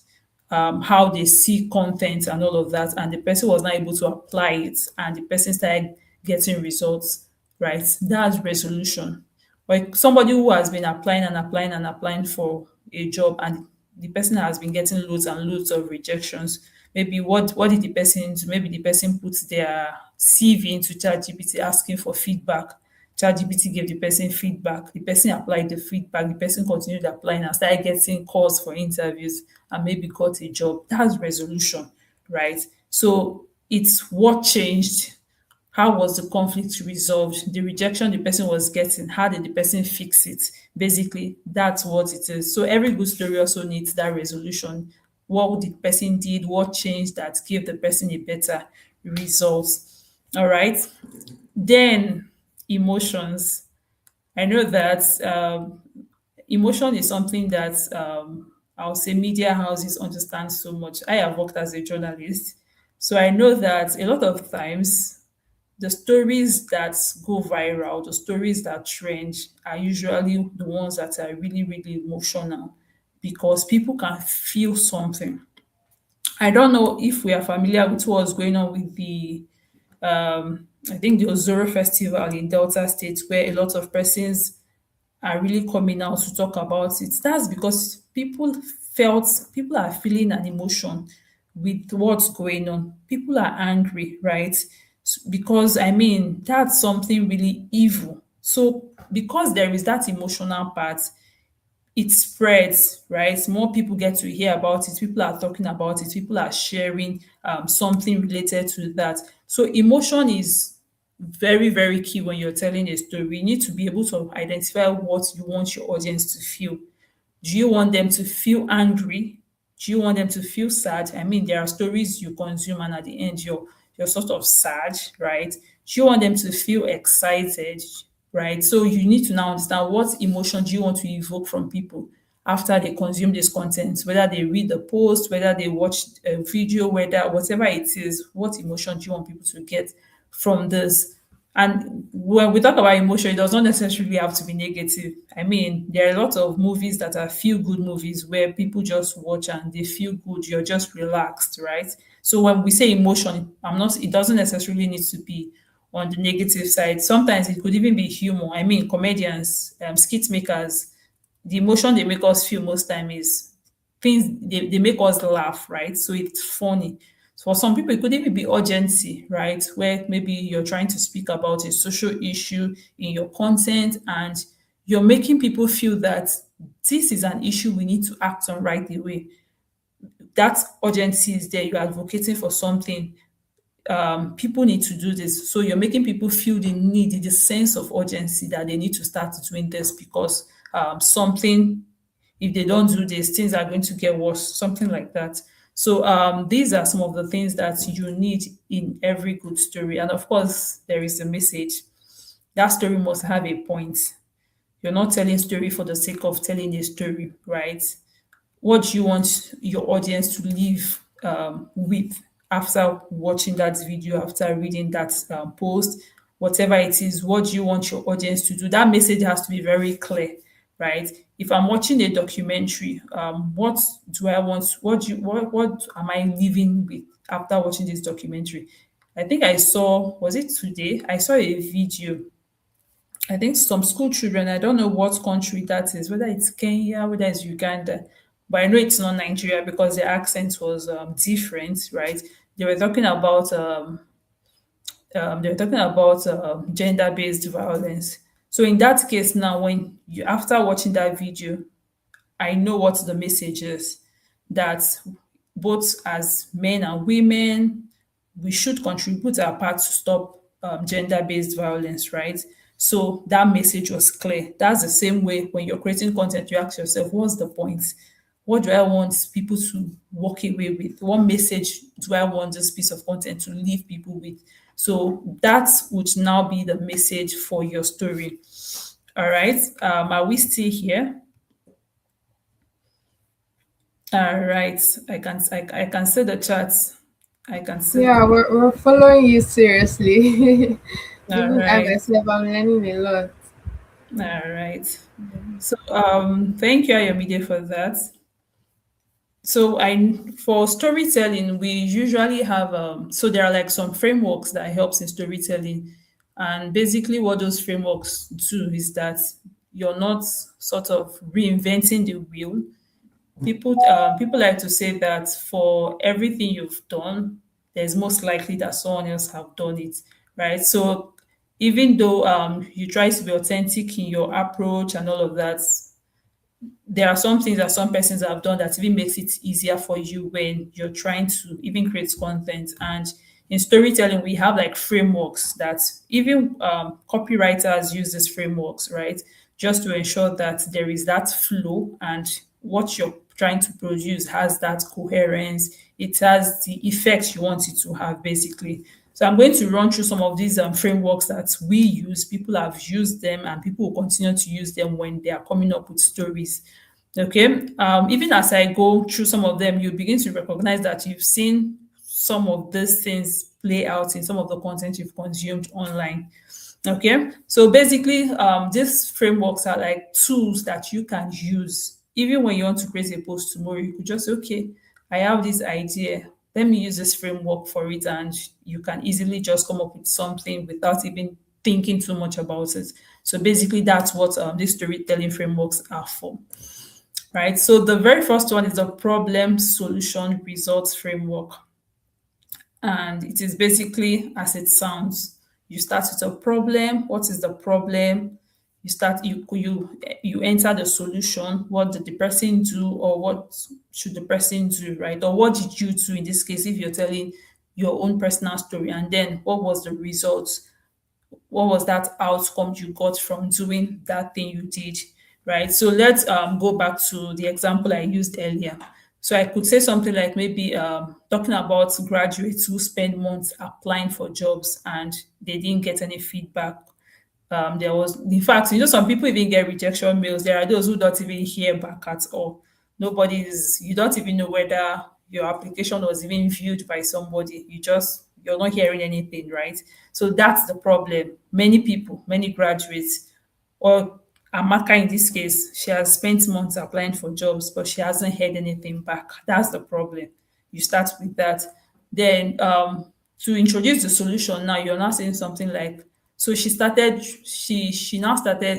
how they see content and all of that, and the person was not able to apply it, and the person started getting results, right? That's resolution. Like somebody who has been applying and applying and applying for a job, and the person has been getting loads and loads of rejections. Maybe what did the person do? Maybe the person put their CV into ChatGPT asking for feedback. ChatGPT gave the person feedback. The person applied the feedback. The person continued applying and started getting calls for interviews and maybe got a job. That's resolution, right? So it's what changed how was the conflict resolved? The rejection the person was getting, how did the person fix it? Basically, that's what it is. So every good story also needs that resolution. What the person did, what changed that gave the person a better result. All right. Then emotions. I know that emotion is something that I'll say media houses understand so much. I have worked as a journalist, so I know that a lot of times the stories that go viral, the stories that trend, are usually the ones that are really, really emotional because people can feel something. I don't know if we are familiar with what's going on with the I think the Ozoro Festival in Delta State, where a lot of persons are really coming out to talk about it. That's because people are feeling an emotion with what's going on. People are angry, right? Because I mean, that's something really evil. So, because there is that emotional part, it spreads, right? More people get to hear about it. People are talking about it. People are sharing something related to that. So emotion is very, very key when you're telling a story. You need to be able to identify what you want your audience to feel. Do you want them to feel angry? Do you want them to feel sad? I mean, there are stories you consume, and at the end, you're sort of sad, right? Do you want them to feel excited, right? So you need to now understand what emotion do you want to evoke from people after they consume this content, whether they read the post, whether they watch a video, whether whatever it is, what emotion do you want people to get from this? And when we talk about emotion, it does not necessarily have to be negative. I mean, there are a lot of movies that are feel good movies where people just watch and they feel good. You're just relaxed, right? So when we say emotion, I'm not. It doesn't necessarily need to be on the negative side. Sometimes it could even be humor. I mean, comedians, skit makers, the emotion they make us feel most time is things they make us laugh, right? So it's funny. So for some people, it could even be urgency, right? Where maybe you're trying to speak about a social issue in your content and you're making people feel that this is an issue we need to act on right away. That urgency is there. You're advocating for something. People need to do this. So you're making people feel the need, the sense of urgency that they need to start doing this because something, if they don't do this, things are going to get worse, something like that. So these are some of the things that you need in every good story. And of course, there is a message. That story must have a point. You're not telling story for the sake of telling a story, right? What do you want your audience to leave with after watching that video, after reading that post, whatever it is? What do you want your audience to do? That message has to be very clear, right? If I'm watching a documentary, what do I want? What am I leaving with after watching this documentary? I think I saw, was it today? I saw a video. I think some school children, I don't know what country that is, whether it's Kenya, whether it's Uganda, but I know it's not Nigeria because the accent was different, right? They were talking about gender-based violence. So in that case, now when you after watching that video, I know what the message is, that both as men and women, we should contribute our part to stop gender-based violence, right? So that message was clear. That's the same way when you're creating content, you ask yourself, what's the point? What do I want people to walk away with? What message do I want this piece of content to leave people with? So that would now be the message for your story. All right. Are we still here? All right. I can see the charts. I can see. Yeah, we're following you seriously. All Even I right. myself, I'm learning a lot. All right. So thank you, Ayomide, for that. So I for storytelling, we usually have so there are like some frameworks that helps in storytelling. And basically what those frameworks do is that you're not sort of reinventing the wheel. People like to say that for everything you've done, there's most likely that someone else have done it, right? So even though you try to be authentic in your approach and all of that, there are some things that some persons have done that even makes it easier for you when you're trying to even create content. And in storytelling, we have like frameworks that even copywriters use these frameworks, right? Just to ensure that there is that flow and what you're trying to produce has that coherence. It has the effects you want it to have, basically. So I'm going to run through some of these frameworks that we use. People have used them, and people will continue to use them when they are coming up with stories. Okay. Even as I go through some of them, you begin to recognize that you've seen some of these things play out in some of the content you've consumed online. Okay. So basically, these frameworks are like tools that you can use. Even when you want to create a post tomorrow, you could just say, okay, I have this idea. Let me use this framework for it. And you can easily just come up with something without even thinking too much about it. So basically, that's what these storytelling frameworks are for, right? So the very first one is the problem solution results framework. And it is basically as it sounds. You start with a problem. What is the problem? You enter the solution. What did the person do, or what should the person do, right? Or what did you do in this case if you're telling your own personal story? And then what was the result? What was that outcome you got from doing that thing you did, right? So let's go back to the example I used earlier. So I could say something like maybe talking about graduates who spend months applying for jobs and they didn't get any feedback. There was, in fact, some people even get rejection mails. There are those who don't even hear back at all. You don't even know whether your application was even viewed by somebody. You're not hearing anything, right? So that's the problem. Many people, many graduates, or Amaka in this case, she has spent months applying for jobs, but she hasn't heard anything back. That's the problem. You start with that. Then to introduce the solution, now you're not saying something like, so she now started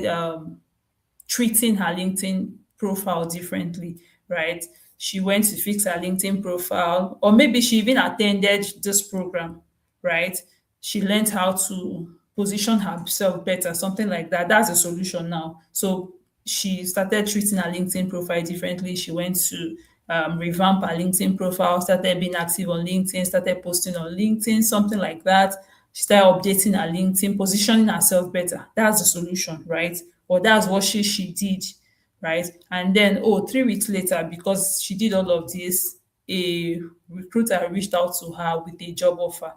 treating her LinkedIn profile differently, right? She went to fix her LinkedIn profile, or maybe she even attended this program, right? She learned how to position herself better, something like that. That's a solution now. So she started treating her LinkedIn profile differently. She went to revamp her LinkedIn profile, started being active on LinkedIn, started posting on LinkedIn, something like that. She started updating her LinkedIn, positioning herself better. That's the solution, right? Or that's what she did, right? And then, 3 weeks later, because she did all of this, a recruiter reached out to her with a job offer.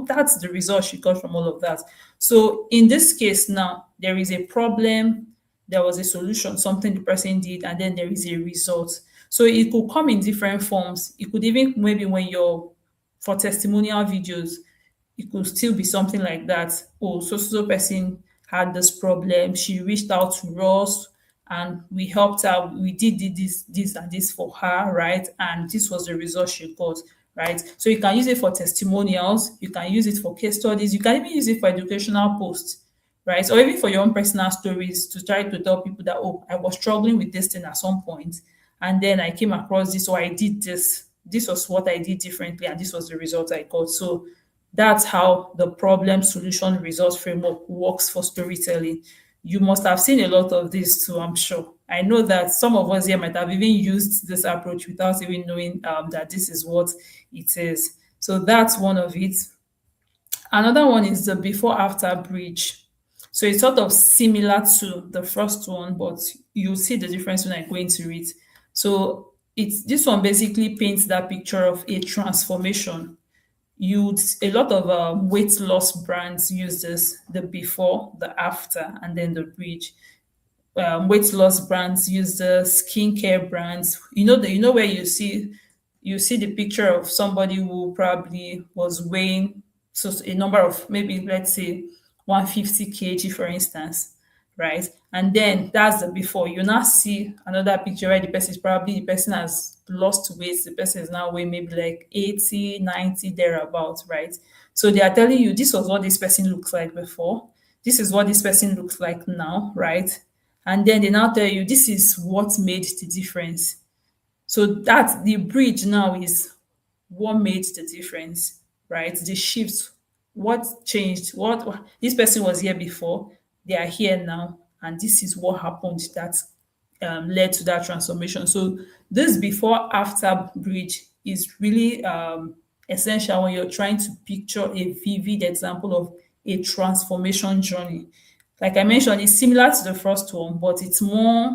That's the result she got from all of that. So in this case now, there is a problem, there was a solution, something the person did, and then there is a result. So it could come in different forms. It could even, maybe when you're for testimonial videos, it could still be something like that. Oh, so person had this problem. She reached out to us and we helped her. We did this, and this for her, right? And this was the result she got, right? So you can use it for testimonials. You can use it for case studies. You can even use it for educational posts, right? Or even for your own personal stories to try to tell people that, oh, I was struggling with this thing at some point, and then I came across this, or I did this. This was what I did differently, and this was the result I got. So that's how the problem solution results framework works for storytelling. You must have seen a lot of this too, I'm sure. I know that some of us here might have even used this approach without even knowing that this is what it is. So that's one of it. Another one is the before after bridge. So it's sort of similar to the first one, but you'll see the difference when I go into it. So this one basically paints that picture of a transformation. A lot of weight loss brands use this, the before, the after, and then the bridge. Weight loss brands use the skincare brands. Where you see the picture of somebody who probably was weighing, so a number of, maybe let's say 150 kg, for instance, right? And then that's the before. You now see another picture where the person has lost weight. The person is now weighing maybe like 80, 90, thereabouts, right? So they are telling you this was what this person looks like before. This is what this person looks like now, right? And then they now tell you this is what made the difference. So that the bridge now is what made the difference, right? The shift, what changed, what this person was here before, they are here now, and this is what happened that led to that transformation. So this before after bridge is really essential when you're trying to picture a vivid example of a transformation journey. Like I mentioned, it's similar to the first one, but it's more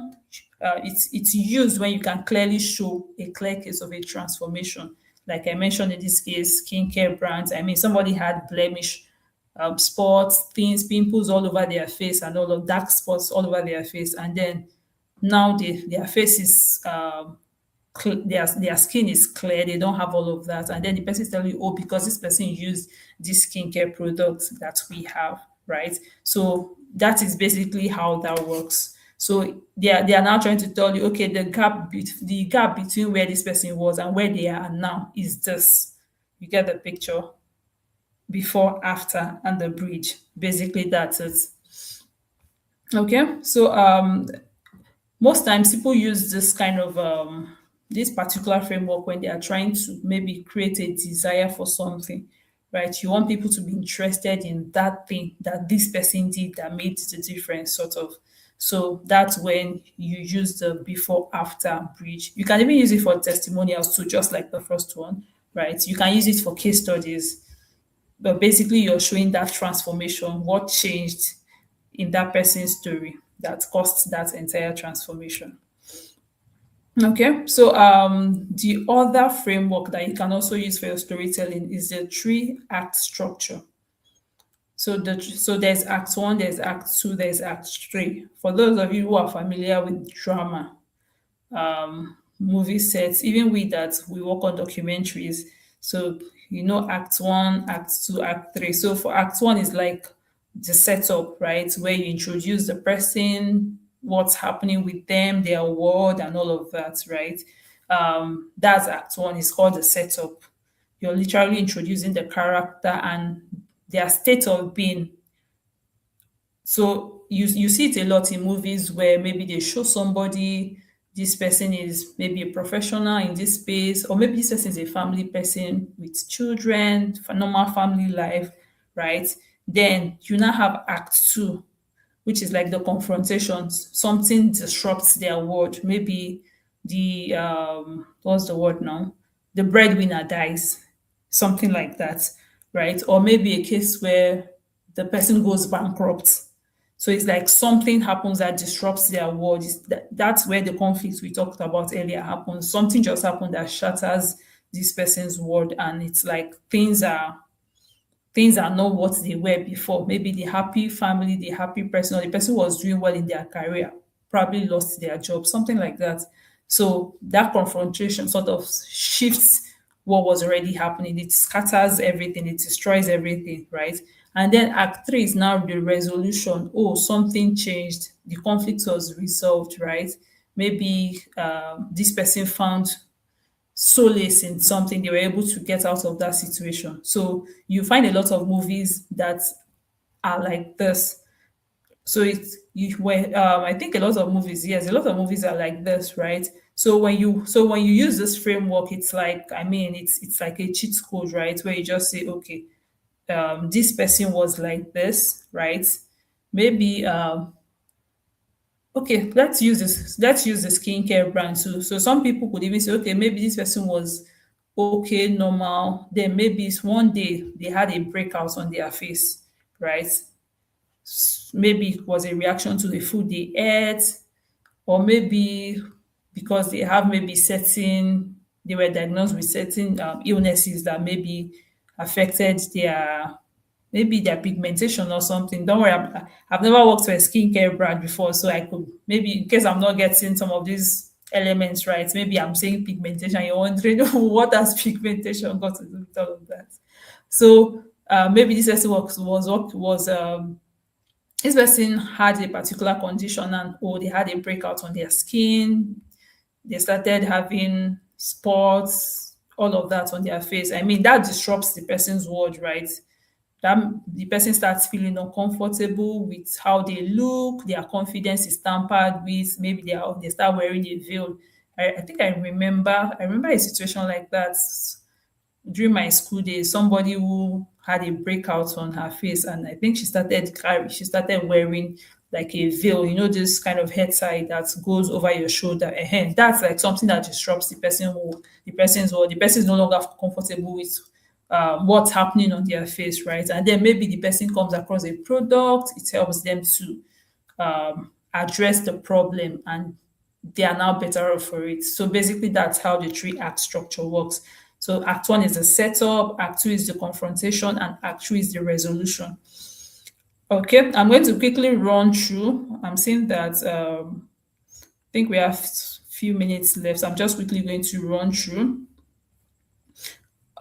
it's used when you can clearly show a clear case of a transformation. Like I mentioned in this case, skincare brands. I mean, somebody had blemish, spots, things, pimples all over their face, and all of dark spots all over their face, and then now their face is their skin is clear, they don't have all of that, and then the person is telling you, oh, because this person used this skincare product that we have, right? So that is basically how that works. So they are now trying to tell you, okay, the gap between where this person was and where they are now is this. You get the picture? Before, after, and the bridge. Basically, that's it. Okay, so most times people use this kind of this particular framework when they are trying to maybe create a desire for something, right? You want people to be interested in that thing that this person did that made the difference, sort of. So that's when you use the before after bridge. You can even use it for testimonials too, just like the first one, right? You can use it for case studies, but basically you're showing that transformation, what changed in that person's story that caused that entire transformation. Okay, so the other framework that you can also use for your storytelling is the three act structure. So there's act one, there's act two, there's act three. For those of you who are familiar with drama, movie sets, even we that we work on documentaries. So you know, act one, act two, act three. So for act one is like the setup, right? Where you introduce the person, what's happening with them, their world, and all of that, right? That's act one. It's called the setup. You're literally introducing the character and their state of being. So you see it a lot in movies where maybe they show somebody, this person is maybe a professional in this space, or maybe this person is a family person with children, for normal family life, right? Then you now have act two, which is like the confrontations. Something disrupts their world. Maybe the what's the word now? The breadwinner dies, something like that, right? Or maybe a case where the person goes bankrupt. So it's like something happens that disrupts their world. That's where the conflict we talked about earlier happens. Something just happened that shatters this person's world, and it's like things are not what they were before. Maybe the happy family, the happy person, or the person who was doing well in their career probably lost their job, something like that. So that confrontation sort of shifts what was already happening. It scatters everything, it destroys everything, right? And then act three is now the resolution. Oh, something changed, the conflict was resolved, right? Maybe this person found solace in something, they were able to get out of that situation. So you find a lot of movies that are like this. So it's you when I think a lot of movies, yes, a lot of movies are like this, right? So when you use this framework, it's like, I mean, it's like a cheat code, right? Where you just say, okay, this person was like this, right? Maybe okay, let's use the skincare brand too. So some people could even say, okay, maybe this person was okay, normal. Then maybe it's one day they had a breakout on their face, right? Maybe it was a reaction to the food they ate, or maybe because they have maybe certain they were diagnosed with certain illnesses that maybe affected their pigmentation or something. Don't worry, I've never worked for a skincare brand before, so I could maybe, in case I'm not getting some of these elements right, maybe I'm saying pigmentation. You're wondering what has pigmentation got to do with all of that. So maybe this person was this person had a particular condition, and they had a breakout on their skin. They started having spots, all of that on their face. I mean, that disrupts the person's world, right? That the person starts feeling uncomfortable with how they look, their confidence is tampered with, maybe they start wearing a veil. I think I remember a situation like that during my school days. Somebody who had a breakout on her face, and I think she started wearing like a veil, this kind of head tie that goes over your shoulder. That's like something that disrupts the person's world. The person is no longer comfortable with what's happening on their face, right? And then maybe the person comes across a product, it helps them to address the problem, and they are now better off for it. So basically, that's how the three act structure works. So act one is the setup, act two is the confrontation, and act three is the resolution. Okay, I'm going to quickly run through. I'm seeing that I think we have few minutes left. So I'm just quickly going to run through.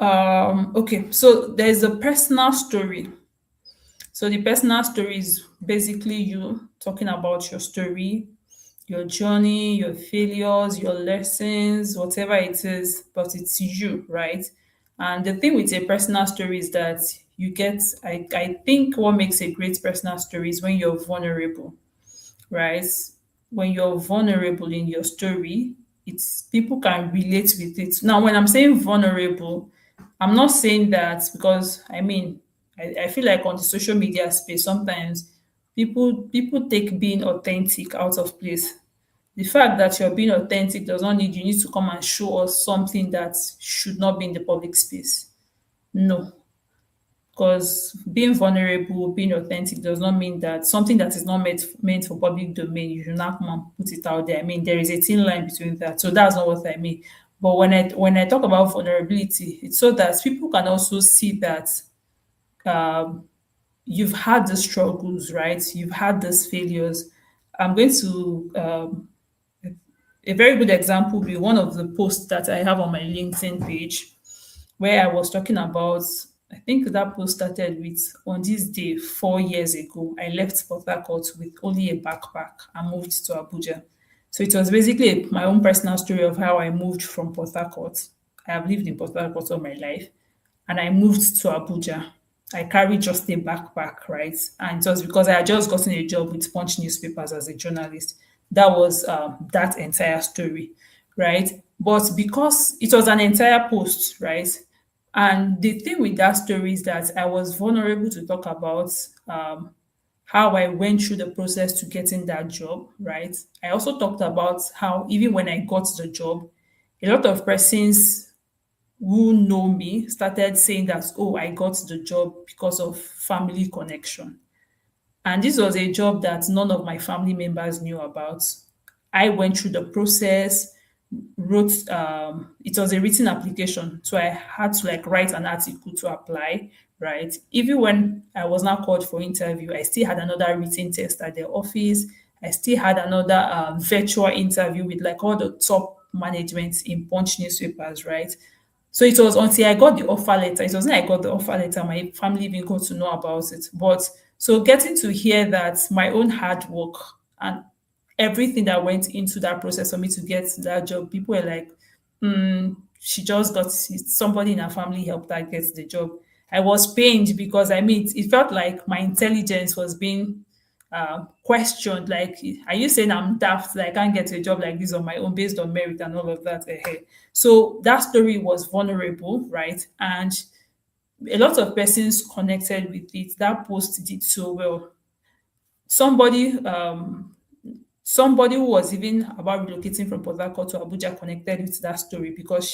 Okay, so there's a personal story. So the personal story is basically you talking about your story, your journey, your failures, your lessons, whatever it is, but it's you, right? And the thing with a personal story is that you get, I think what makes a great personal story is when you're vulnerable, right? When you're vulnerable in your story, it's people can relate with it. Now, when I'm saying vulnerable, I'm not saying that because I mean, I feel like on the social media space, sometimes people take being authentic out of place. The fact that you're being authentic does not need you need to come and show us something that should not be in the public space. No, because being vulnerable, being authentic does not mean that something that is not meant for public domain, you should not come and put it out there. I mean, there is a thin line between that. So that's not what I mean. But when I talk about vulnerability, it's so that people can also see that um, you've had the struggles, right? You've had these failures. I'm going to a very good example would be one of the posts that I have on my LinkedIn page where I was talking about, I think that post started with on this day 4 years ago, I left Port Harcourt with only a backpack and moved to Abuja. So it was basically my own personal story of how I moved from Port Harcourt. I have lived in Port Harcourt all my life and I moved to Abuja. I carried just a backpack, right? And it was because I had just gotten a job with Punch newspapers as a journalist. That was that entire story, right? But because it was an entire post, right? And the thing with that story is that I was vulnerable to talk about how I went through the process to getting that job, right? I also talked about how even when I got the job, a lot of persons who know me started saying that, oh, I got the job because of family connection. And this was a job that none of my family members knew about. I went through the process, wrote it was a written application. So I had to like write an article to apply, right? Even when I was not called for interview, I still had another written test at their office. I still had another virtual interview with like all the top management in Punch newspapers, right? So it was until I got the offer letter. It wasn't I got the offer letter, my family even got to know about it. But so getting to hear that my own hard work and everything that went into that process for me to get that job, people were like, she just got it. Somebody in her family helped her get the job. I was pained because I mean, it felt like my intelligence was being questioned. Like, are you saying I'm daft? Like, I can't get a job like this on my own based on merit and all of that? So that story was vulnerable, right? And a lot of persons connected with it. That post did so well. Somebody somebody who was even about relocating from Port Harcourt to Abuja connected with that story because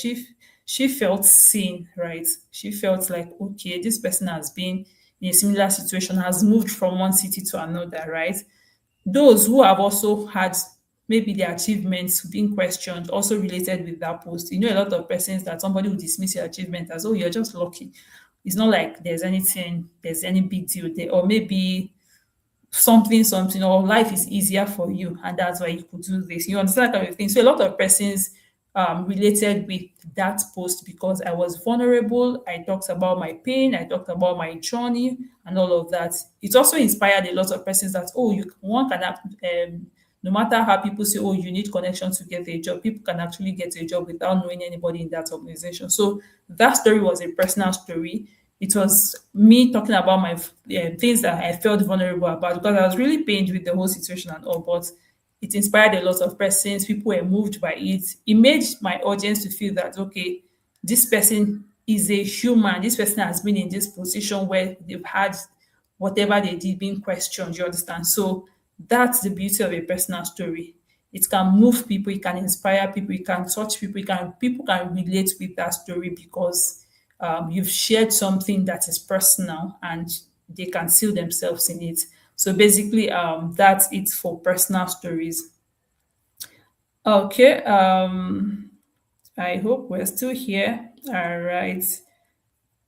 she felt seen, right? She felt like, okay, this person has been in a similar situation, has moved from one city to another, right? Those who have also had maybe their achievements being questioned also related with that post. You know, a lot of persons that somebody will dismiss your achievement as, oh, you're just lucky. It's not like there's any big deal there, or maybe something, or life is easier for you, and that's why you could do this. You understand that kind of thing. So a lot of persons related with that post because I was vulnerable. I talked about my pain, I talked about my journey, and all of that. It also inspired a lot of persons that one can no matter how people say, oh, you need connection to get a job, people can actually get a job without knowing anybody in that organization. So that story was a personal story. It was me talking about my things that I felt vulnerable about because I was really pained with the whole situation and all. But it inspired a lot of persons. People were moved by it. It made my audience to feel that, okay, this person is a human. This person has been in this position where they've had whatever they did being questioned. You understand? So that's the beauty of a personal story. It can move people, it can inspire people, it can touch people, people can relate with that story because you've shared something that is personal and they can see themselves in it. So basically, that's it for personal stories. Okay. I hope we're still here. All right.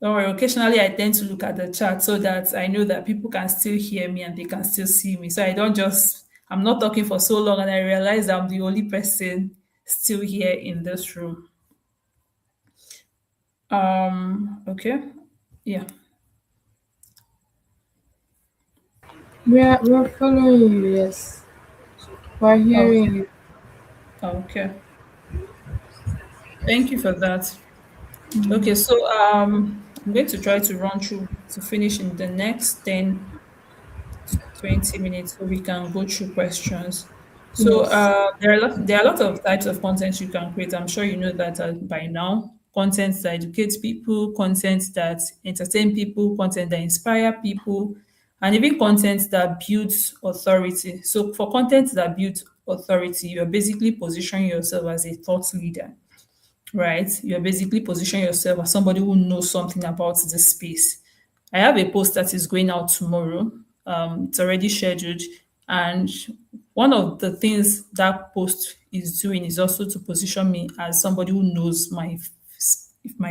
Don't worry, occasionally I tend to look at the chat so that I know that people can still hear me and they can still see me. So I don't just, I'm not talking for so long and I realize I'm the only person still here in this room. Okay. Yeah. We're following you, yes. We're Okay. hearing you. Okay. Thank you for that. Okay, so I'm going to try to run through to finish in the next 10 20 minutes so we can go through questions. So Yes. there are a lot of types of content you can create. I'm sure you know that by now. Content that educates people, content that entertain people, content that inspire people, and even content that builds authority. So for content that builds authority, you're basically positioning yourself as a thought leader, right? You're basically positioning yourself as somebody who knows something about this space. I have a post that is going out tomorrow. It's already scheduled. And one of the things that post is doing is also to position me as somebody who knows my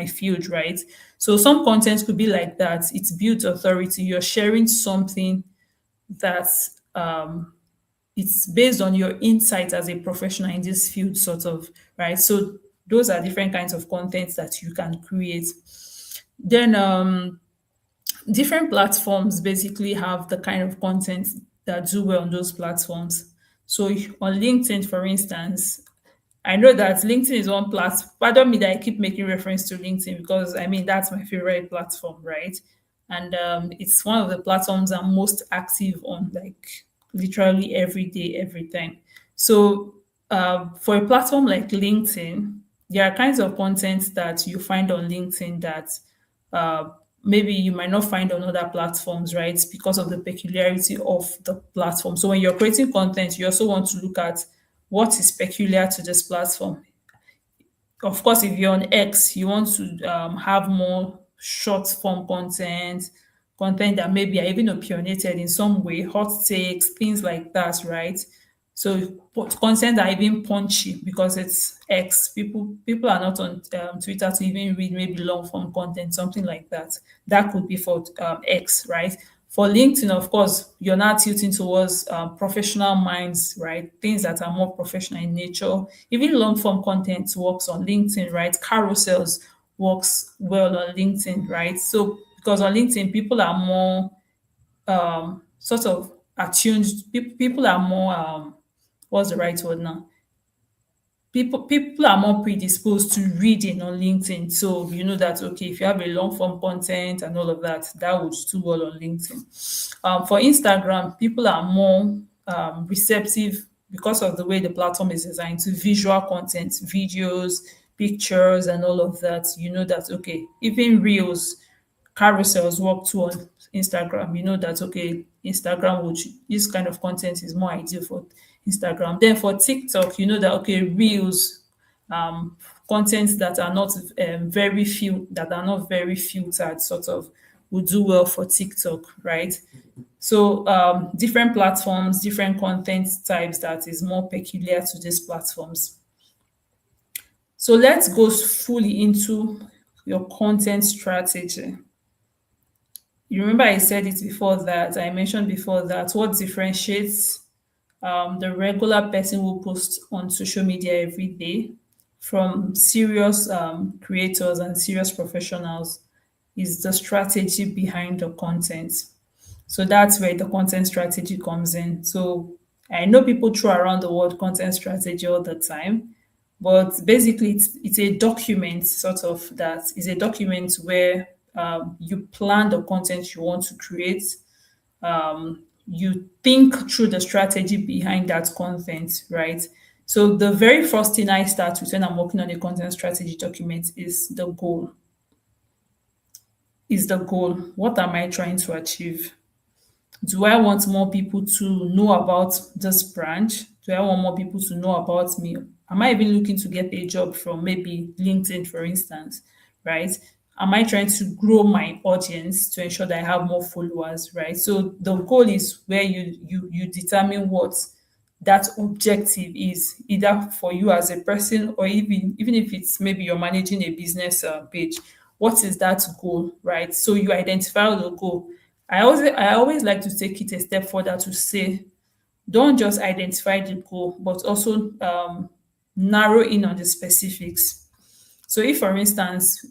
field, right? So some content could be like that. It's built authority. You're sharing something that it's based on your insight as a professional in this field, sort of, right? So those are different kinds of content that you can create. Then different platforms basically have the kind of content that do well on those platforms. So on LinkedIn, for instance, I know that LinkedIn is one platform. Pardon me that I keep making reference to LinkedIn because I mean that's my favorite platform, right? And it's one of the platforms I'm most active on, like literally every day, every time. So for a platform like LinkedIn, there are kinds of content that you find on LinkedIn that uh, maybe you might not find on other platforms, right? Because of the peculiarity of the platform. So when you're creating content, you also want to look at what is peculiar to this platform. Of course, if you're on X, you want to have more short form content, content that maybe are even opinionated in some way, hot takes, things like that, right? So content that are even punchy because it's X. People are not on Twitter to even read maybe long form content, something like that. That could be for X, right? For LinkedIn, of course, you're not tilting towards professional minds, right? Things that are more professional in nature. Even long form content works on LinkedIn, right? Carousels works well on LinkedIn, right? So because on LinkedIn, people are more sort of attuned. People are more what's the right word now? People are more predisposed to reading on LinkedIn. So you know that okay, if you have a long form content and all of that, that would do well on LinkedIn. For Instagram, people are more receptive because of the way the platform is designed to visual content, videos, pictures, and all of that. You know that okay, even reels, carousels work too on Instagram. You know that okay, Instagram would this kind of content is more ideal for Instagram. Then for TikTok, you know that okay, reels, content that are not that are not very filtered, sort of would do well for TikTok, right? So different platforms, different content types that is more peculiar to these platforms. So let's go fully into your content strategy. You remember I said it before that, I mentioned before that what differentiates the regular person who posts on social media every day from serious creators and serious professionals is the strategy behind the content. So that's where the content strategy comes in. So I know people throw around the word content strategy all the time, but basically it's a document sort of that is a document where you plan the content you want to create, you think through the strategy behind that content, right? So the very first thing I start with when I'm working on a content strategy document is the goal. Is the goal. What am I trying to achieve? Do I want more people to know about this branch? Do I want more people to know about me? Am I even looking to get a job from maybe LinkedIn, for instance, right? am I trying to grow my audience to ensure that I have more followers, right? So the goal is where you determine what that objective is, either for you as a person, or even if it's maybe you're managing a business page. What is that goal, right? So you identify the goal. I always like to take it a step further to say, don't just identify the goal, but also narrow in on the specifics. So if, for instance,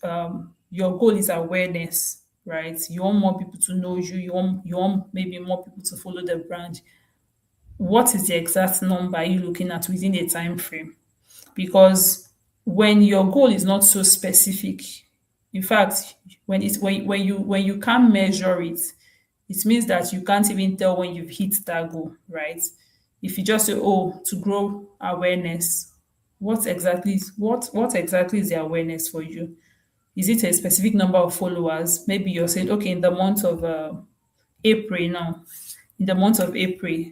your goal is awareness, right? You want more people to know you. You want maybe more people to follow the brand. What is the exact number you looking at within a time frame? Because when your goal is not so specific, in fact, when you can't measure it, it means that you can't even tell when you've hit that goal, right? If you just say, oh, to grow awareness, what exactly is the awareness for you? Is it a specific number of followers? Maybe you're saying, okay, in the month of April now, in the month of April,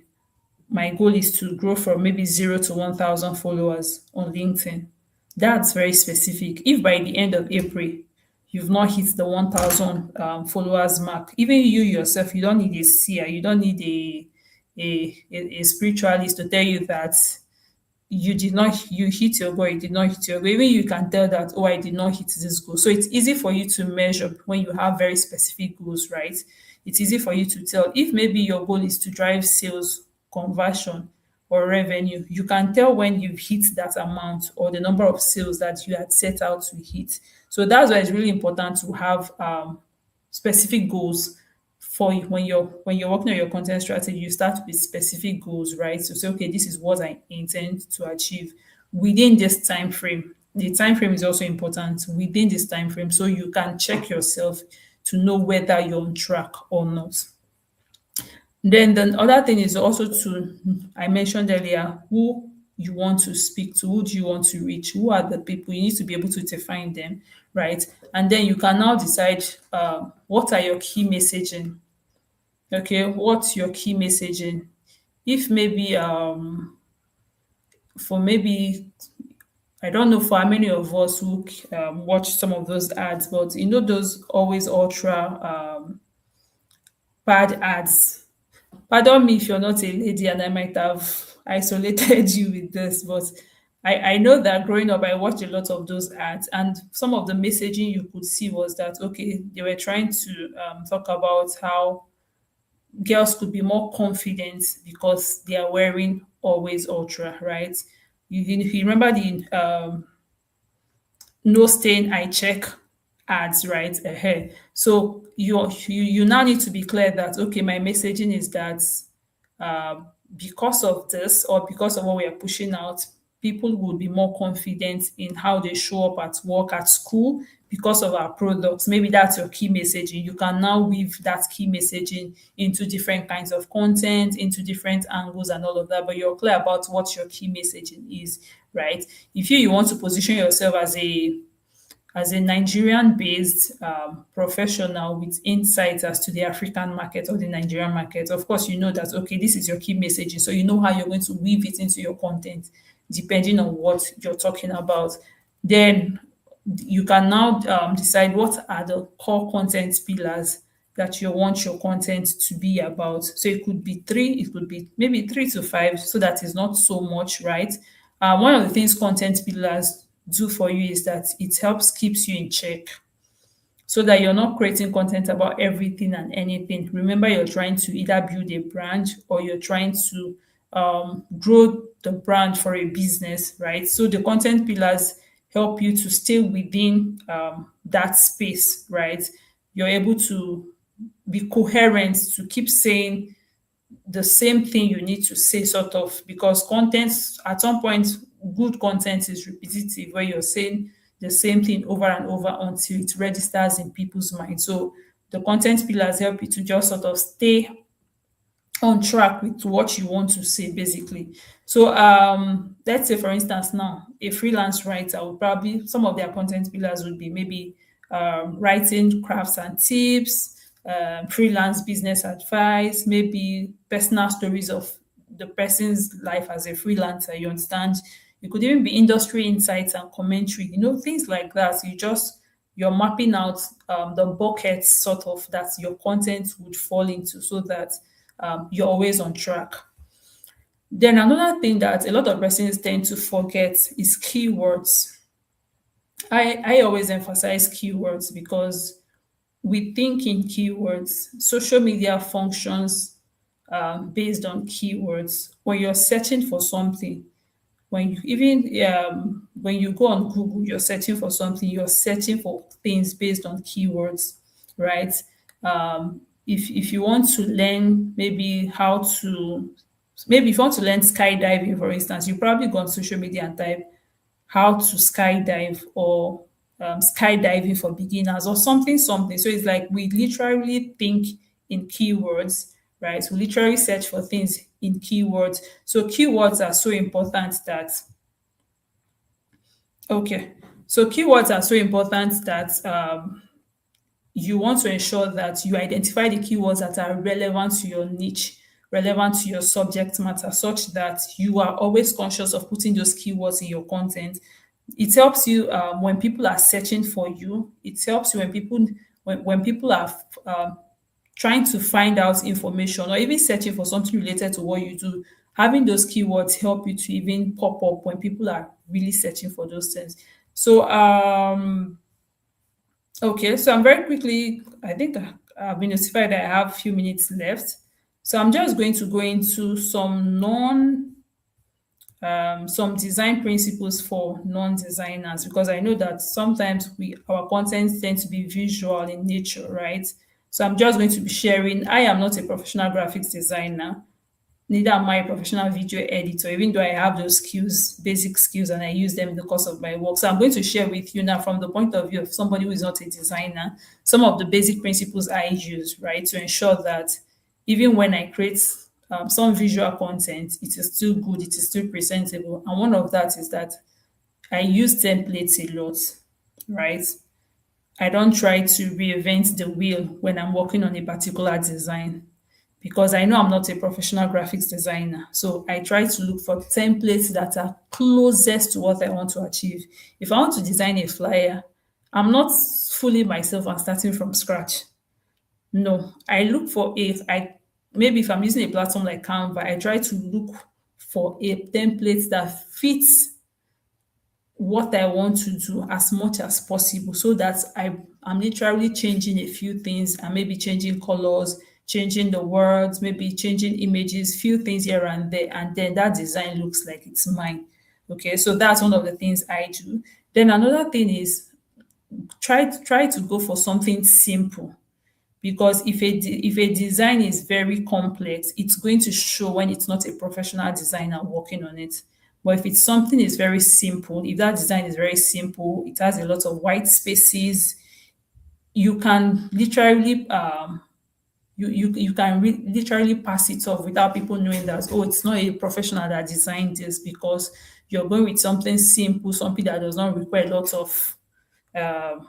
my goal is to grow from maybe 0 to 1,000 followers on LinkedIn. That's very specific. If by the end of April you've not hit the 1,000 followers mark, even you yourself, you don't need a seer, you don't need a spiritualist to tell you that you hit your goal, you did not hit your goal. Even you can tell that, oh, I did not hit this goal. So it's easy for you to measure when you have very specific goals, right? It's easy for you to tell. If maybe your goal is to drive sales, conversion, or revenue, you can tell when you've hit that amount or the number of sales that you had set out to hit. So that's why it's really important to have specific goals for you. When you're working on your content strategy, you start with specific goals, right? So say, okay, this is what I intend to achieve within this time frame. The time frame is also important within this time frame, so you can check yourself to know whether you're on track or not. Then the other thing is also to, I mentioned earlier, who you want to speak to, who do you want to reach, who are the people, you need to be able to define them, right? And then you can now decide what are your key messaging. Okay, what's your key messaging? If maybe for maybe I don't know for how many of us who watch some of those ads, but you know those always ultra bad ads. Pardon me if you're not a lady and I might have isolated you with this, but I know that growing up, I watched a lot of those ads, and some of the messaging you could see was that, okay, they were trying to talk about how girls could be more confident because they are wearing always ultra, right? You remember the no stain eye check ads, right? So you now need to be clear that, okay, my messaging is that uh, because of this or because of what we are pushing out, people will be more confident in how they show up at work, at school, because of our products. Maybe that's your key messaging. You can now weave that key messaging into different kinds of content, into different angles and all of that, but you're clear about what your key messaging is, right? If you want to position yourself as a Nigerian-based professional with insights as to the African market or the Nigerian market, of course, you know that, okay, this is your key messaging. So you know how you're going to weave it into your content, depending on what you're talking about. Then you can now decide what are the core content pillars that you want your content to be about. So it could be three, it could be maybe 3 to 5, so that is not so much, right? One of the things content pillars do for you is that it helps keeps you in check so that you're not creating content about everything and anything. Remember, you're trying to either build a brand or you're trying to grow the brand for a business, right? So the content pillars help you to stay within that space, right? You're able to be coherent, to keep saying the same thing you need to say, sort of, because content at some point, good content is repetitive, where you're saying the same thing over and over until it registers in people's minds. So the content pillars help you to just sort of stay on track with what you want to say, basically. So let's say, for instance, now a freelance writer would probably, some of their content pillars would be maybe writing crafts and tips, freelance business advice, maybe personal stories of the person's life as a freelancer, you understand? It could even be industry insights and commentary, things like that. You just you're mapping out the buckets sort of that your content would fall into, so that you're always on track. Then another thing that a lot of persons tend to forget is keywords. I always emphasize keywords because we think in keywords. Social media functions based on keywords. When you're searching for something, when you go on Google, you're searching for something, you're searching for things based on keywords, right? If you want to learn maybe if you want to learn skydiving, for instance, you probably go on social media and type how to skydive, or skydiving for beginners, or something. So it's like we literally think in keywords, right? We literally search for things in keywords. So keywords are so important that okay. So keywords are so important that you want to ensure that you identify the keywords that are relevant to your niche, relevant to your subject matter, such that you are always conscious of putting those keywords in your content. It helps you when people are searching for you. It helps you when people are trying to find out information, or even searching for something related to what you do. Having those keywords help you to even pop up when people are really searching for those things. So okay, so I'm very quickly, I think I've been notified that I have a few minutes left. So I'm just going to go into some design principles for non-designers, because I know that sometimes our content tend to be visual in nature, right? So I'm just going to be sharing. I am not a professional graphics designer, neither am I a professional video editor, even though I have those skills, basic skills, and I use them in the course of my work. So I'm going to share with you now, from the point of view of somebody who is not a designer, some of the basic principles I use, right, to ensure that even when I create some visual content, it is still good, it is still presentable. And one of that is that I use templates a lot, right? I don't try to reinvent the wheel when I'm working on a particular design, because I know I'm not a professional graphics designer. So I try to look for templates that are closest to what I want to achieve. If I want to design a flyer, I'm not fooling myself and starting from scratch. No, I look for it. Maybe if I'm using a platform like Canva, I try to look for a template that fits what I want to do as much as possible, so that I'm literally changing a few things, and maybe changing colors, changing the words, maybe changing images, few things here and there, and then that design looks like it's mine. Okay, so that's one of the things I do. Then another thing is try to go for something simple, because if a design is very complex, it's going to show when it's not a professional designer working on it. But if it's something is very simple, if that design is very simple, it has a lot of white spaces, you can literally literally pass it off without people knowing that, oh, it's not a professional that designed this, because you're going with something simple, something that does not require a lot of um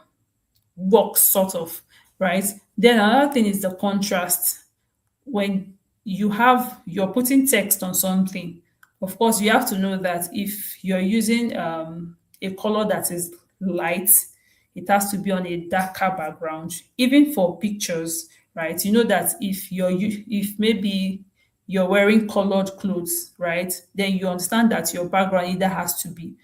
work, sort of, right? Then another thing is the contrast. When you're putting text on something, of course you have to know that if you're using a color that is light, it has to be on a darker background. Even for pictures, right? You know that if maybe you're wearing colored clothes, right, then you understand that your background either has to be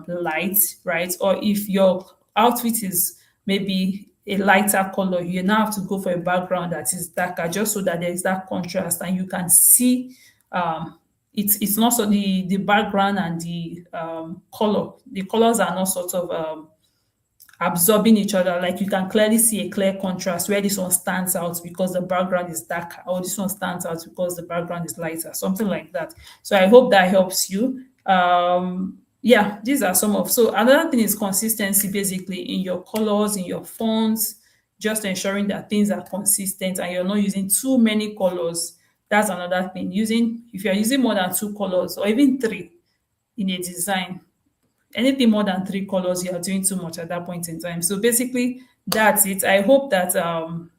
light, right, or if your outfit is maybe a lighter color, you now have to go for a background that is darker, just so that there's that contrast and you can see it's not so the background and the the colors are not sort of absorbing each other. Like you can clearly see a clear contrast where this one stands out because the background is darker, or this one stands out because the background is lighter, something like that. So I hope that helps you. Yeah, these are some of. So another thing is consistency, basically in your colors, in your fonts, just ensuring that things are consistent and you're not using too many colors. That's another thing. If you're using more than two colors or even three in a design, anything more than three colors, you are doing too much at that point in time. So basically, that's it. I hope that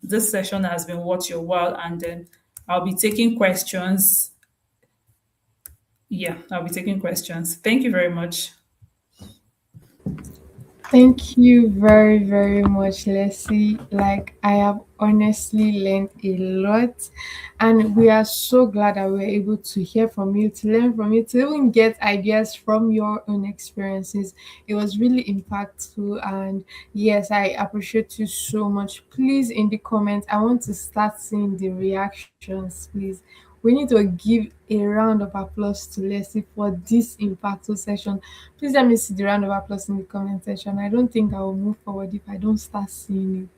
this session has been worth your while, and then I'll be taking questions. Yeah, I'll be taking questions. Thank you very much. Thank you very, very much, Leslie. Like, I have honestly learned a lot, and we are so glad that we're able to hear from you, to learn from you, to even get ideas from your own experiences. It was really impactful, and yes, I appreciate you so much. Please, in the comments, I want to start seeing the reactions, please. We need to give a round of applause to Leslie for this impactful session. Please let me see the round of applause in the comment section. I don't think I will move forward if I don't start seeing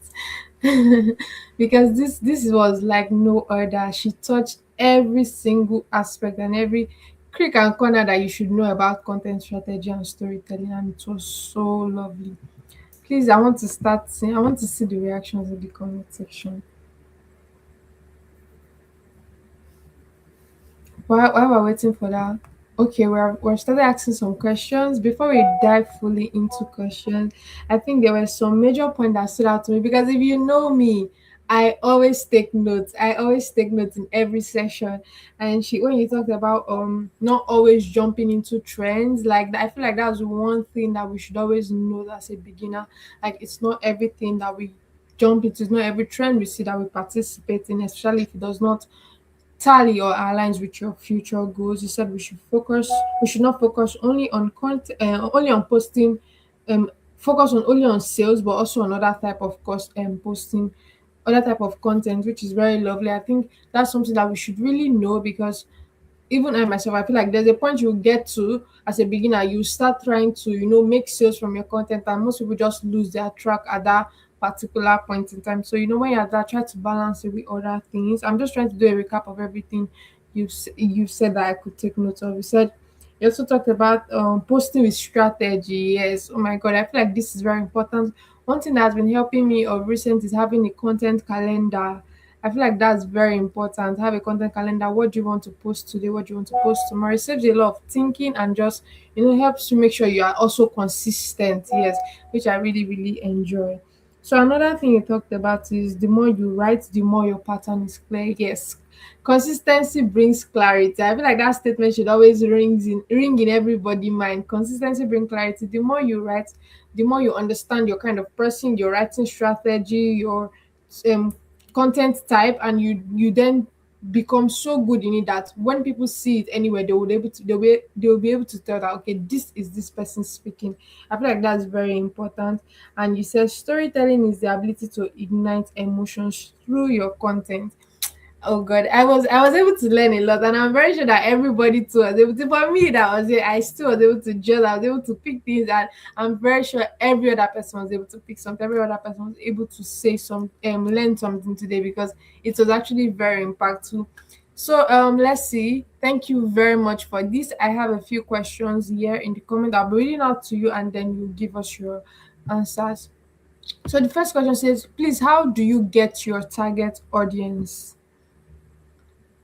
it. Because this was like no other. She touched every single aspect and every creek and corner that you should know about content strategy and storytelling, and it was so lovely. Please, I want to start seeing, I want to see the reactions in the comment section. While we're waiting for that, okay, we're started asking some questions. Before we dive fully into questions, I think there were some major points that stood out to me, because if you know me, I always take notes. I always take notes in every session. And she, when you talked about not always jumping into trends like that, I feel like that's one thing that we should always know as a beginner. Like, it's not everything that we jump into, it's not every trend we see that we participate in, especially if it does not tally or aligns with your future goals. You said we should not focus only on content, only on posting, focus on only on sales, but also on other type of cost, posting other type of content, which is very lovely. I think that's something that we should really know, because even I myself, I feel like there's a point you get to as a beginner, you start trying to, make sales from your content, and most people just lose their track at that particular point in time. So, when you're there, try to balance it with other things. I'm just trying to do a recap of everything you said that I could take note of. You said you also talked about posting with strategy. Yes, oh my god, I feel like this is very important. One thing that has been helping me of recent is having a content calendar. I feel like that's very important. Have a content calendar. What do you want to post today? What do you want to post tomorrow? It saves a lot of thinking, and just, helps you make sure you are also consistent. Yes, which I really, really enjoy. So another thing you talked about is the more you write, the more your pattern is clear. Yes, consistency brings clarity. I feel like that statement should always ring in everybody mind. Consistency brings clarity. The more you write, the more you understand your kind of person, your writing strategy, your um content type, and you then become so good in it that when people see it anywhere, they'll be able to tell that, okay, this is this person speaking. I feel like that's very important. And you said storytelling is the ability to ignite emotions through your content. Oh god, I was able to learn a lot, and I'm very sure that everybody too was able to. For me, that was it. I still was able to judge. I was able to pick things, and I'm very sure every other person was able to pick something. Every other person was able to say some, learn something today, because it was actually very impactful. So let's see. Thank you very much for this. I have a few questions here in the comment. I'll be reading out to you, and then you give us your answers. So the first question says, please, how do you get your target audience?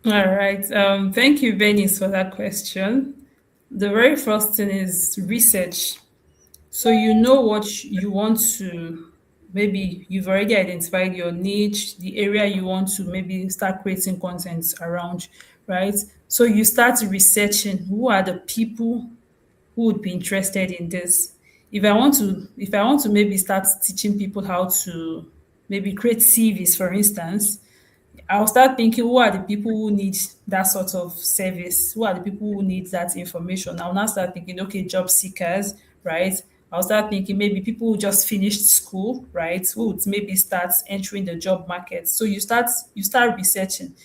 All right. Thank you, Venice, for that question. The very first thing is research. So you know what you want to, maybe you've already identified your niche, the area you want to maybe start creating content around, right? So you start researching who are the people who would be interested in this. If I want to maybe start teaching people how to maybe create CVs, for instance, I'll start thinking who are the people who need that sort of service? Who are the people who need that information? I'll now start thinking, okay, job seekers, right? I'll start thinking maybe people who just finished school, right? Who would maybe start entering the job market. So you start researching.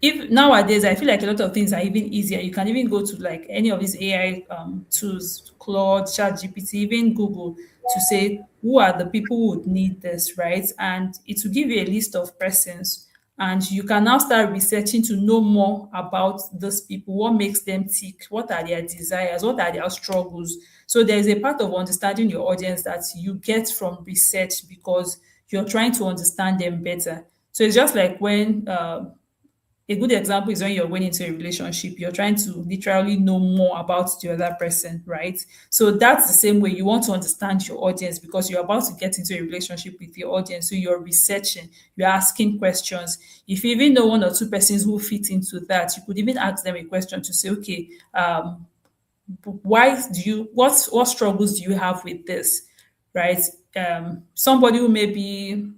If nowadays I feel like a lot of things are even easier. You can even go to like any of these AI tools, Claude, ChatGPT, even Google, to say who are the people who would need this, right? And it will give you a list of persons, and you can now start researching to know more about those people. What makes them tick? What are their desires? What are their struggles? So there's a part of understanding your audience that you get from research, because you're trying to understand them better. So it's just like when a good example is when you're going into a relationship, you're trying to literally know more about the other person, right? So that's the same way you want to understand your audience, because you're about to get into a relationship with your audience. So you're researching, you're asking questions. If you even know one or two persons who fit into that, you could even ask them a question to say, okay, what struggles do you have with this? right? Somebody who maybe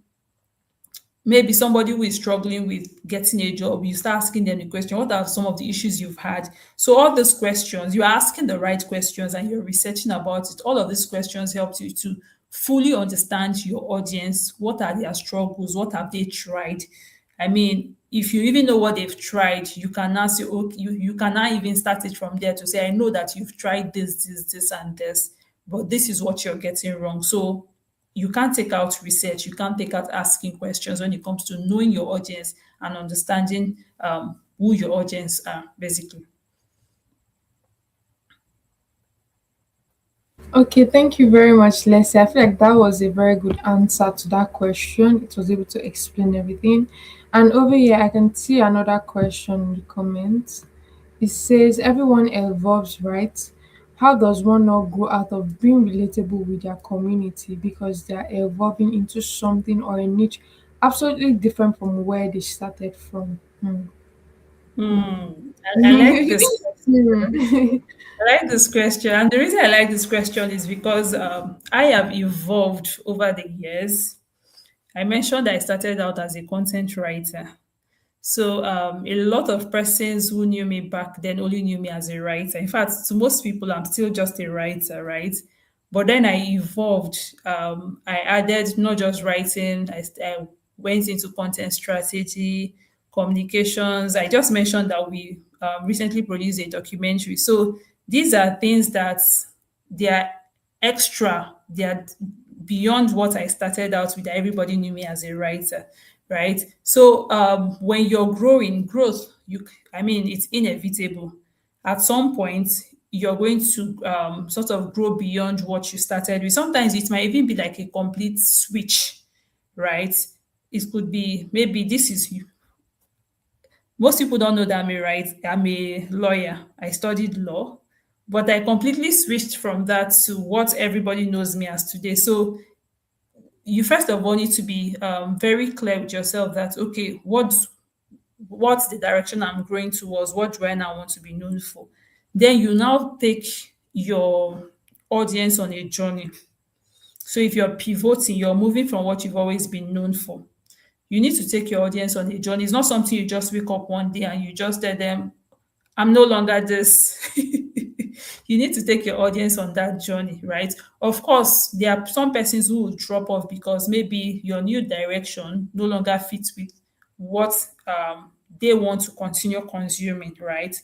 somebody who is struggling with getting a job, you start asking them the question, what are some of the issues you've had? So all those questions, you're asking the right questions and you're researching about it. All of these questions help you to fully understand your audience. What are their struggles? What have they tried? I mean, if you even know what they've tried, you can now say, okay, you can now even start it from there to say, I know that you've tried this, and this, but this is what you're getting wrong. So you can't take out research, you can't take out asking questions when it comes to knowing your audience and understanding who your audience are, basically. Okay, thank you very much, Leslie. I feel like that was a very good answer to that question. It was able to explain everything. And over here, I can see another question in the comments. It says, everyone evolves, right? How does one not grow out of being relatable with their community because they are evolving into something or a niche absolutely different from where they started from? I like this question. Hmm. I like this question. And the reason I like this question is because I have evolved over the years. I mentioned I started out as a content writer. So a lot of persons who knew me back then only knew me as a writer. In fact, to most people, I'm still just a writer, right? But then I evolved. I added not just writing. I went into content strategy, communications. I just mentioned that we recently produced a documentary. So these are things that they are extra. They are beyond what I started out with. Everybody knew me as a writer, right? So when you're growing, growth, I mean, it's inevitable. At some point, you're going to sort of grow beyond what you started with. Sometimes it might even be like a complete switch, right? It could be maybe this is you. Most people don't know that I'm a lawyer. I studied law, but I completely switched from that to what everybody knows me as today. So you first of all need to be very clear with yourself that okay, what's the direction I'm growing towards? What do I now want to be known for? Then you now take your audience on a journey. So if you're pivoting, you're moving from what you've always been known for. You need to take your audience on a journey. It's not something you just wake up one day and you just tell them, I'm no longer this. You need to take your audience on that journey, right? Of course, there are some persons who will drop off because maybe your new direction no longer fits with what they want to continue consuming, right?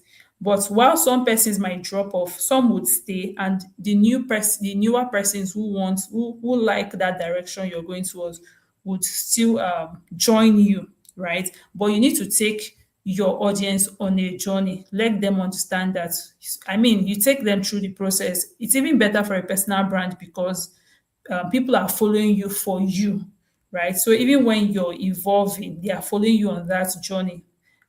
But while some persons might drop off, some would stay, and the newer persons who like that direction you're going towards would still join you, right? But you need to take your audience on a journey. Let them understand that. I mean, you take them through the process. It's even better for a personal brand because people are following you for you, right? So even when you're evolving, they are following you on that journey.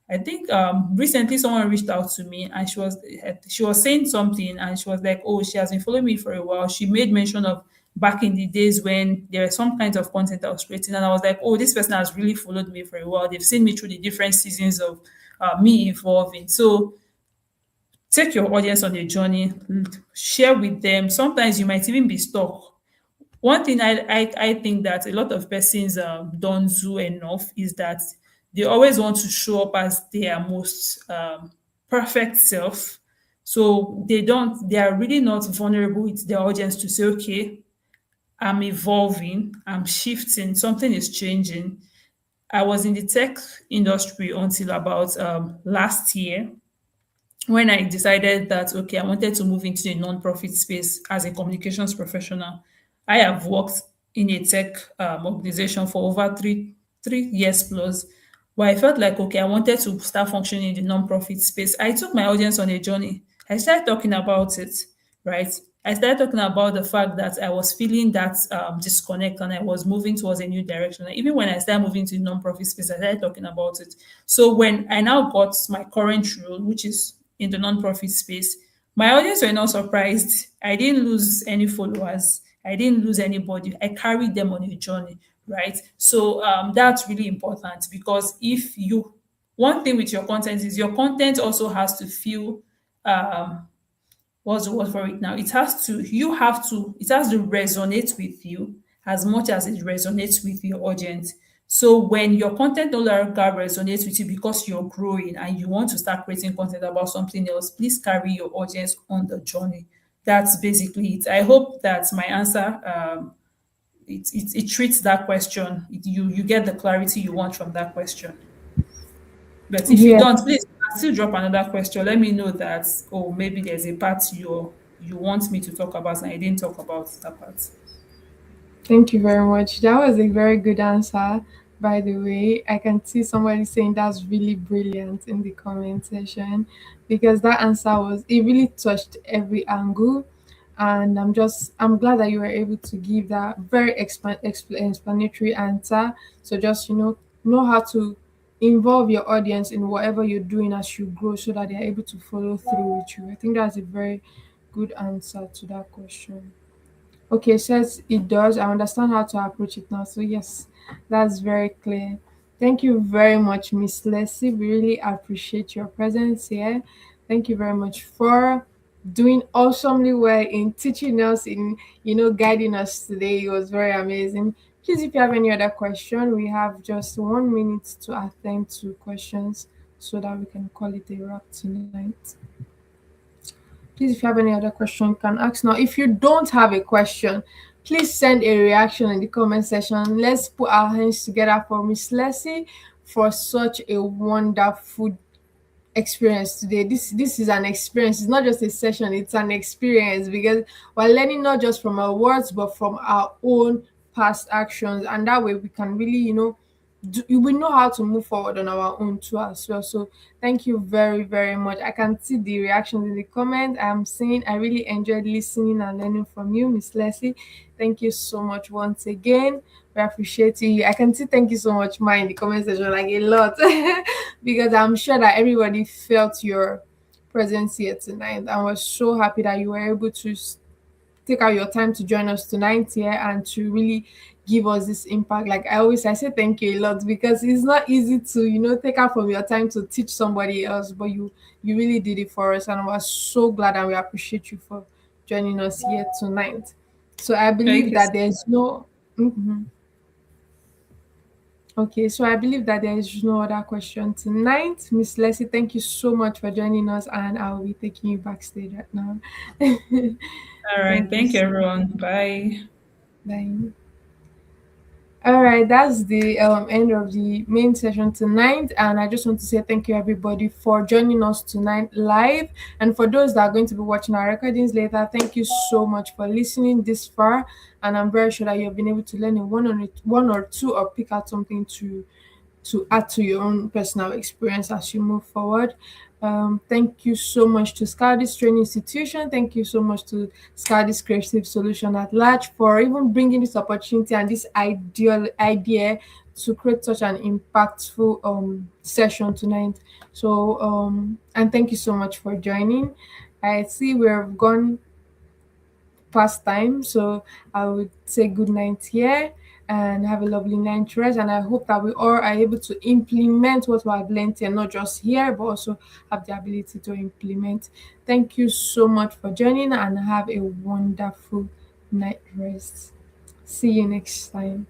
I think recently someone reached out to me and she was saying something and she was like, "Oh, she has been following me for a while." She made mention of back in the days when there were some kinds of content I was creating, and I was like, "Oh, this person has really followed me for a while. They've seen me through the different seasons of me evolving." So take your audience on a journey, share with them. Sometimes you might even be stuck. One thing I think that a lot of persons don't do enough is that they always want to show up as their most perfect self. So they are really not vulnerable with their audience to say, okay, I'm evolving, I'm shifting, something is changing. I was in the tech industry until about last year when I decided that okay, I wanted to move into a non-profit space as a communications professional. I have worked in a tech organization for over three years plus, where I felt like okay, I wanted to start functioning in the non-profit space. I took my audience on a journey. I started talking about it, right? I started talking about the fact that I was feeling that disconnect and I was moving towards a new direction. And even when I started moving to the non-profit space, I started talking about it. So when I now got my current role, which is in the non-profit space, my audience were not surprised. I didn't lose any followers. I didn't lose anybody. I carried them on a journey, right? So that's really important because if you, one thing with your content is your content also has to feel what's the word for it now? It has to resonate with you as much as it resonates with your audience. So when your content no longer resonates with you because you're growing and you want to start creating content about something else, please carry your audience on the journey. That's basically it. I hope that my answer it treats that question. You get the clarity you want from that question. But if you Yeah, don't, please still drop another question. Let me know that, oh, maybe there's a part you want me to talk about and I didn't talk about that part. thank you very much. That was a very good answer, by the way. I can see somebody saying that's really brilliant in the comment section because that answer it really touched every angle. And I'm glad that you were able to give that very explanatory answer. So just, know how to involve your audience in whatever you're doing as you grow so that they're able to follow through with you. I think that's a very good answer to that question. Okay, says it does. I understand how to approach it now. So yes, that's very clear. Thank you very much, Miss Leslie. We really appreciate your presence here. Thank you very much for doing awesomely well in teaching us, in guiding us today. It was very amazing. Please, if you have any other question, we have just 1 minute to attend to questions so that we can call it a wrap tonight. Please, if you have any other question, you can ask now. If you don't have a question, please send a reaction in the comment section. Let's put our hands together for Miss Leslie for such a wonderful experience today. This is an experience. It's not just a session, it's an experience because we're learning not just from our words but from our own past actions, and that way we can really, we know how to move forward on our own too as well. So thank you very, very much. I can see the reactions in the comment. I'm saying I really enjoyed listening and learning from you, Miss Leslie. Thank you so much once again. We appreciate you. I can see thank you so much, Ma, in the comment section, like a lot. Because I'm sure that everybody felt your presence here tonight. I was so happy that you were able to take out your time to join us tonight here and to really give us this impact. Like I say thank you a lot because it's not easy to, take out from your time to teach somebody else, but you really did it for us and I was so glad and we appreciate you for joining us here tonight. So I Thank believe you. that there's no Mhm. Okay, so I believe that there is no other question tonight. Miss Leslie, thank you so much for joining us, and I'll be taking you backstage right now. All right. Thank you Thank you, so everyone. Bye. much. All right, that's the end of the main session tonight. And I just want to say thank you, everybody, for joining us tonight live. And for those that are going to be watching our recordings later, thank you so much for listening this far. And I'm very sure that you've been able to learn a one or two or pick out something to add to your own personal experience as you move forward. Thank you so much to Scaldis Training Institution. Thank you so much to Scaldis Creative Solution at large for even bringing this opportunity and this ideal idea to create such an impactful session tonight. So and thank you so much for joining. I see we've gone past time. So I would say good night here and have a lovely night rest. And I hope that we all are able to implement what we have learned here, not just here, but also have the ability to implement. Thank you so much for joining and have a wonderful night rest. See you next time.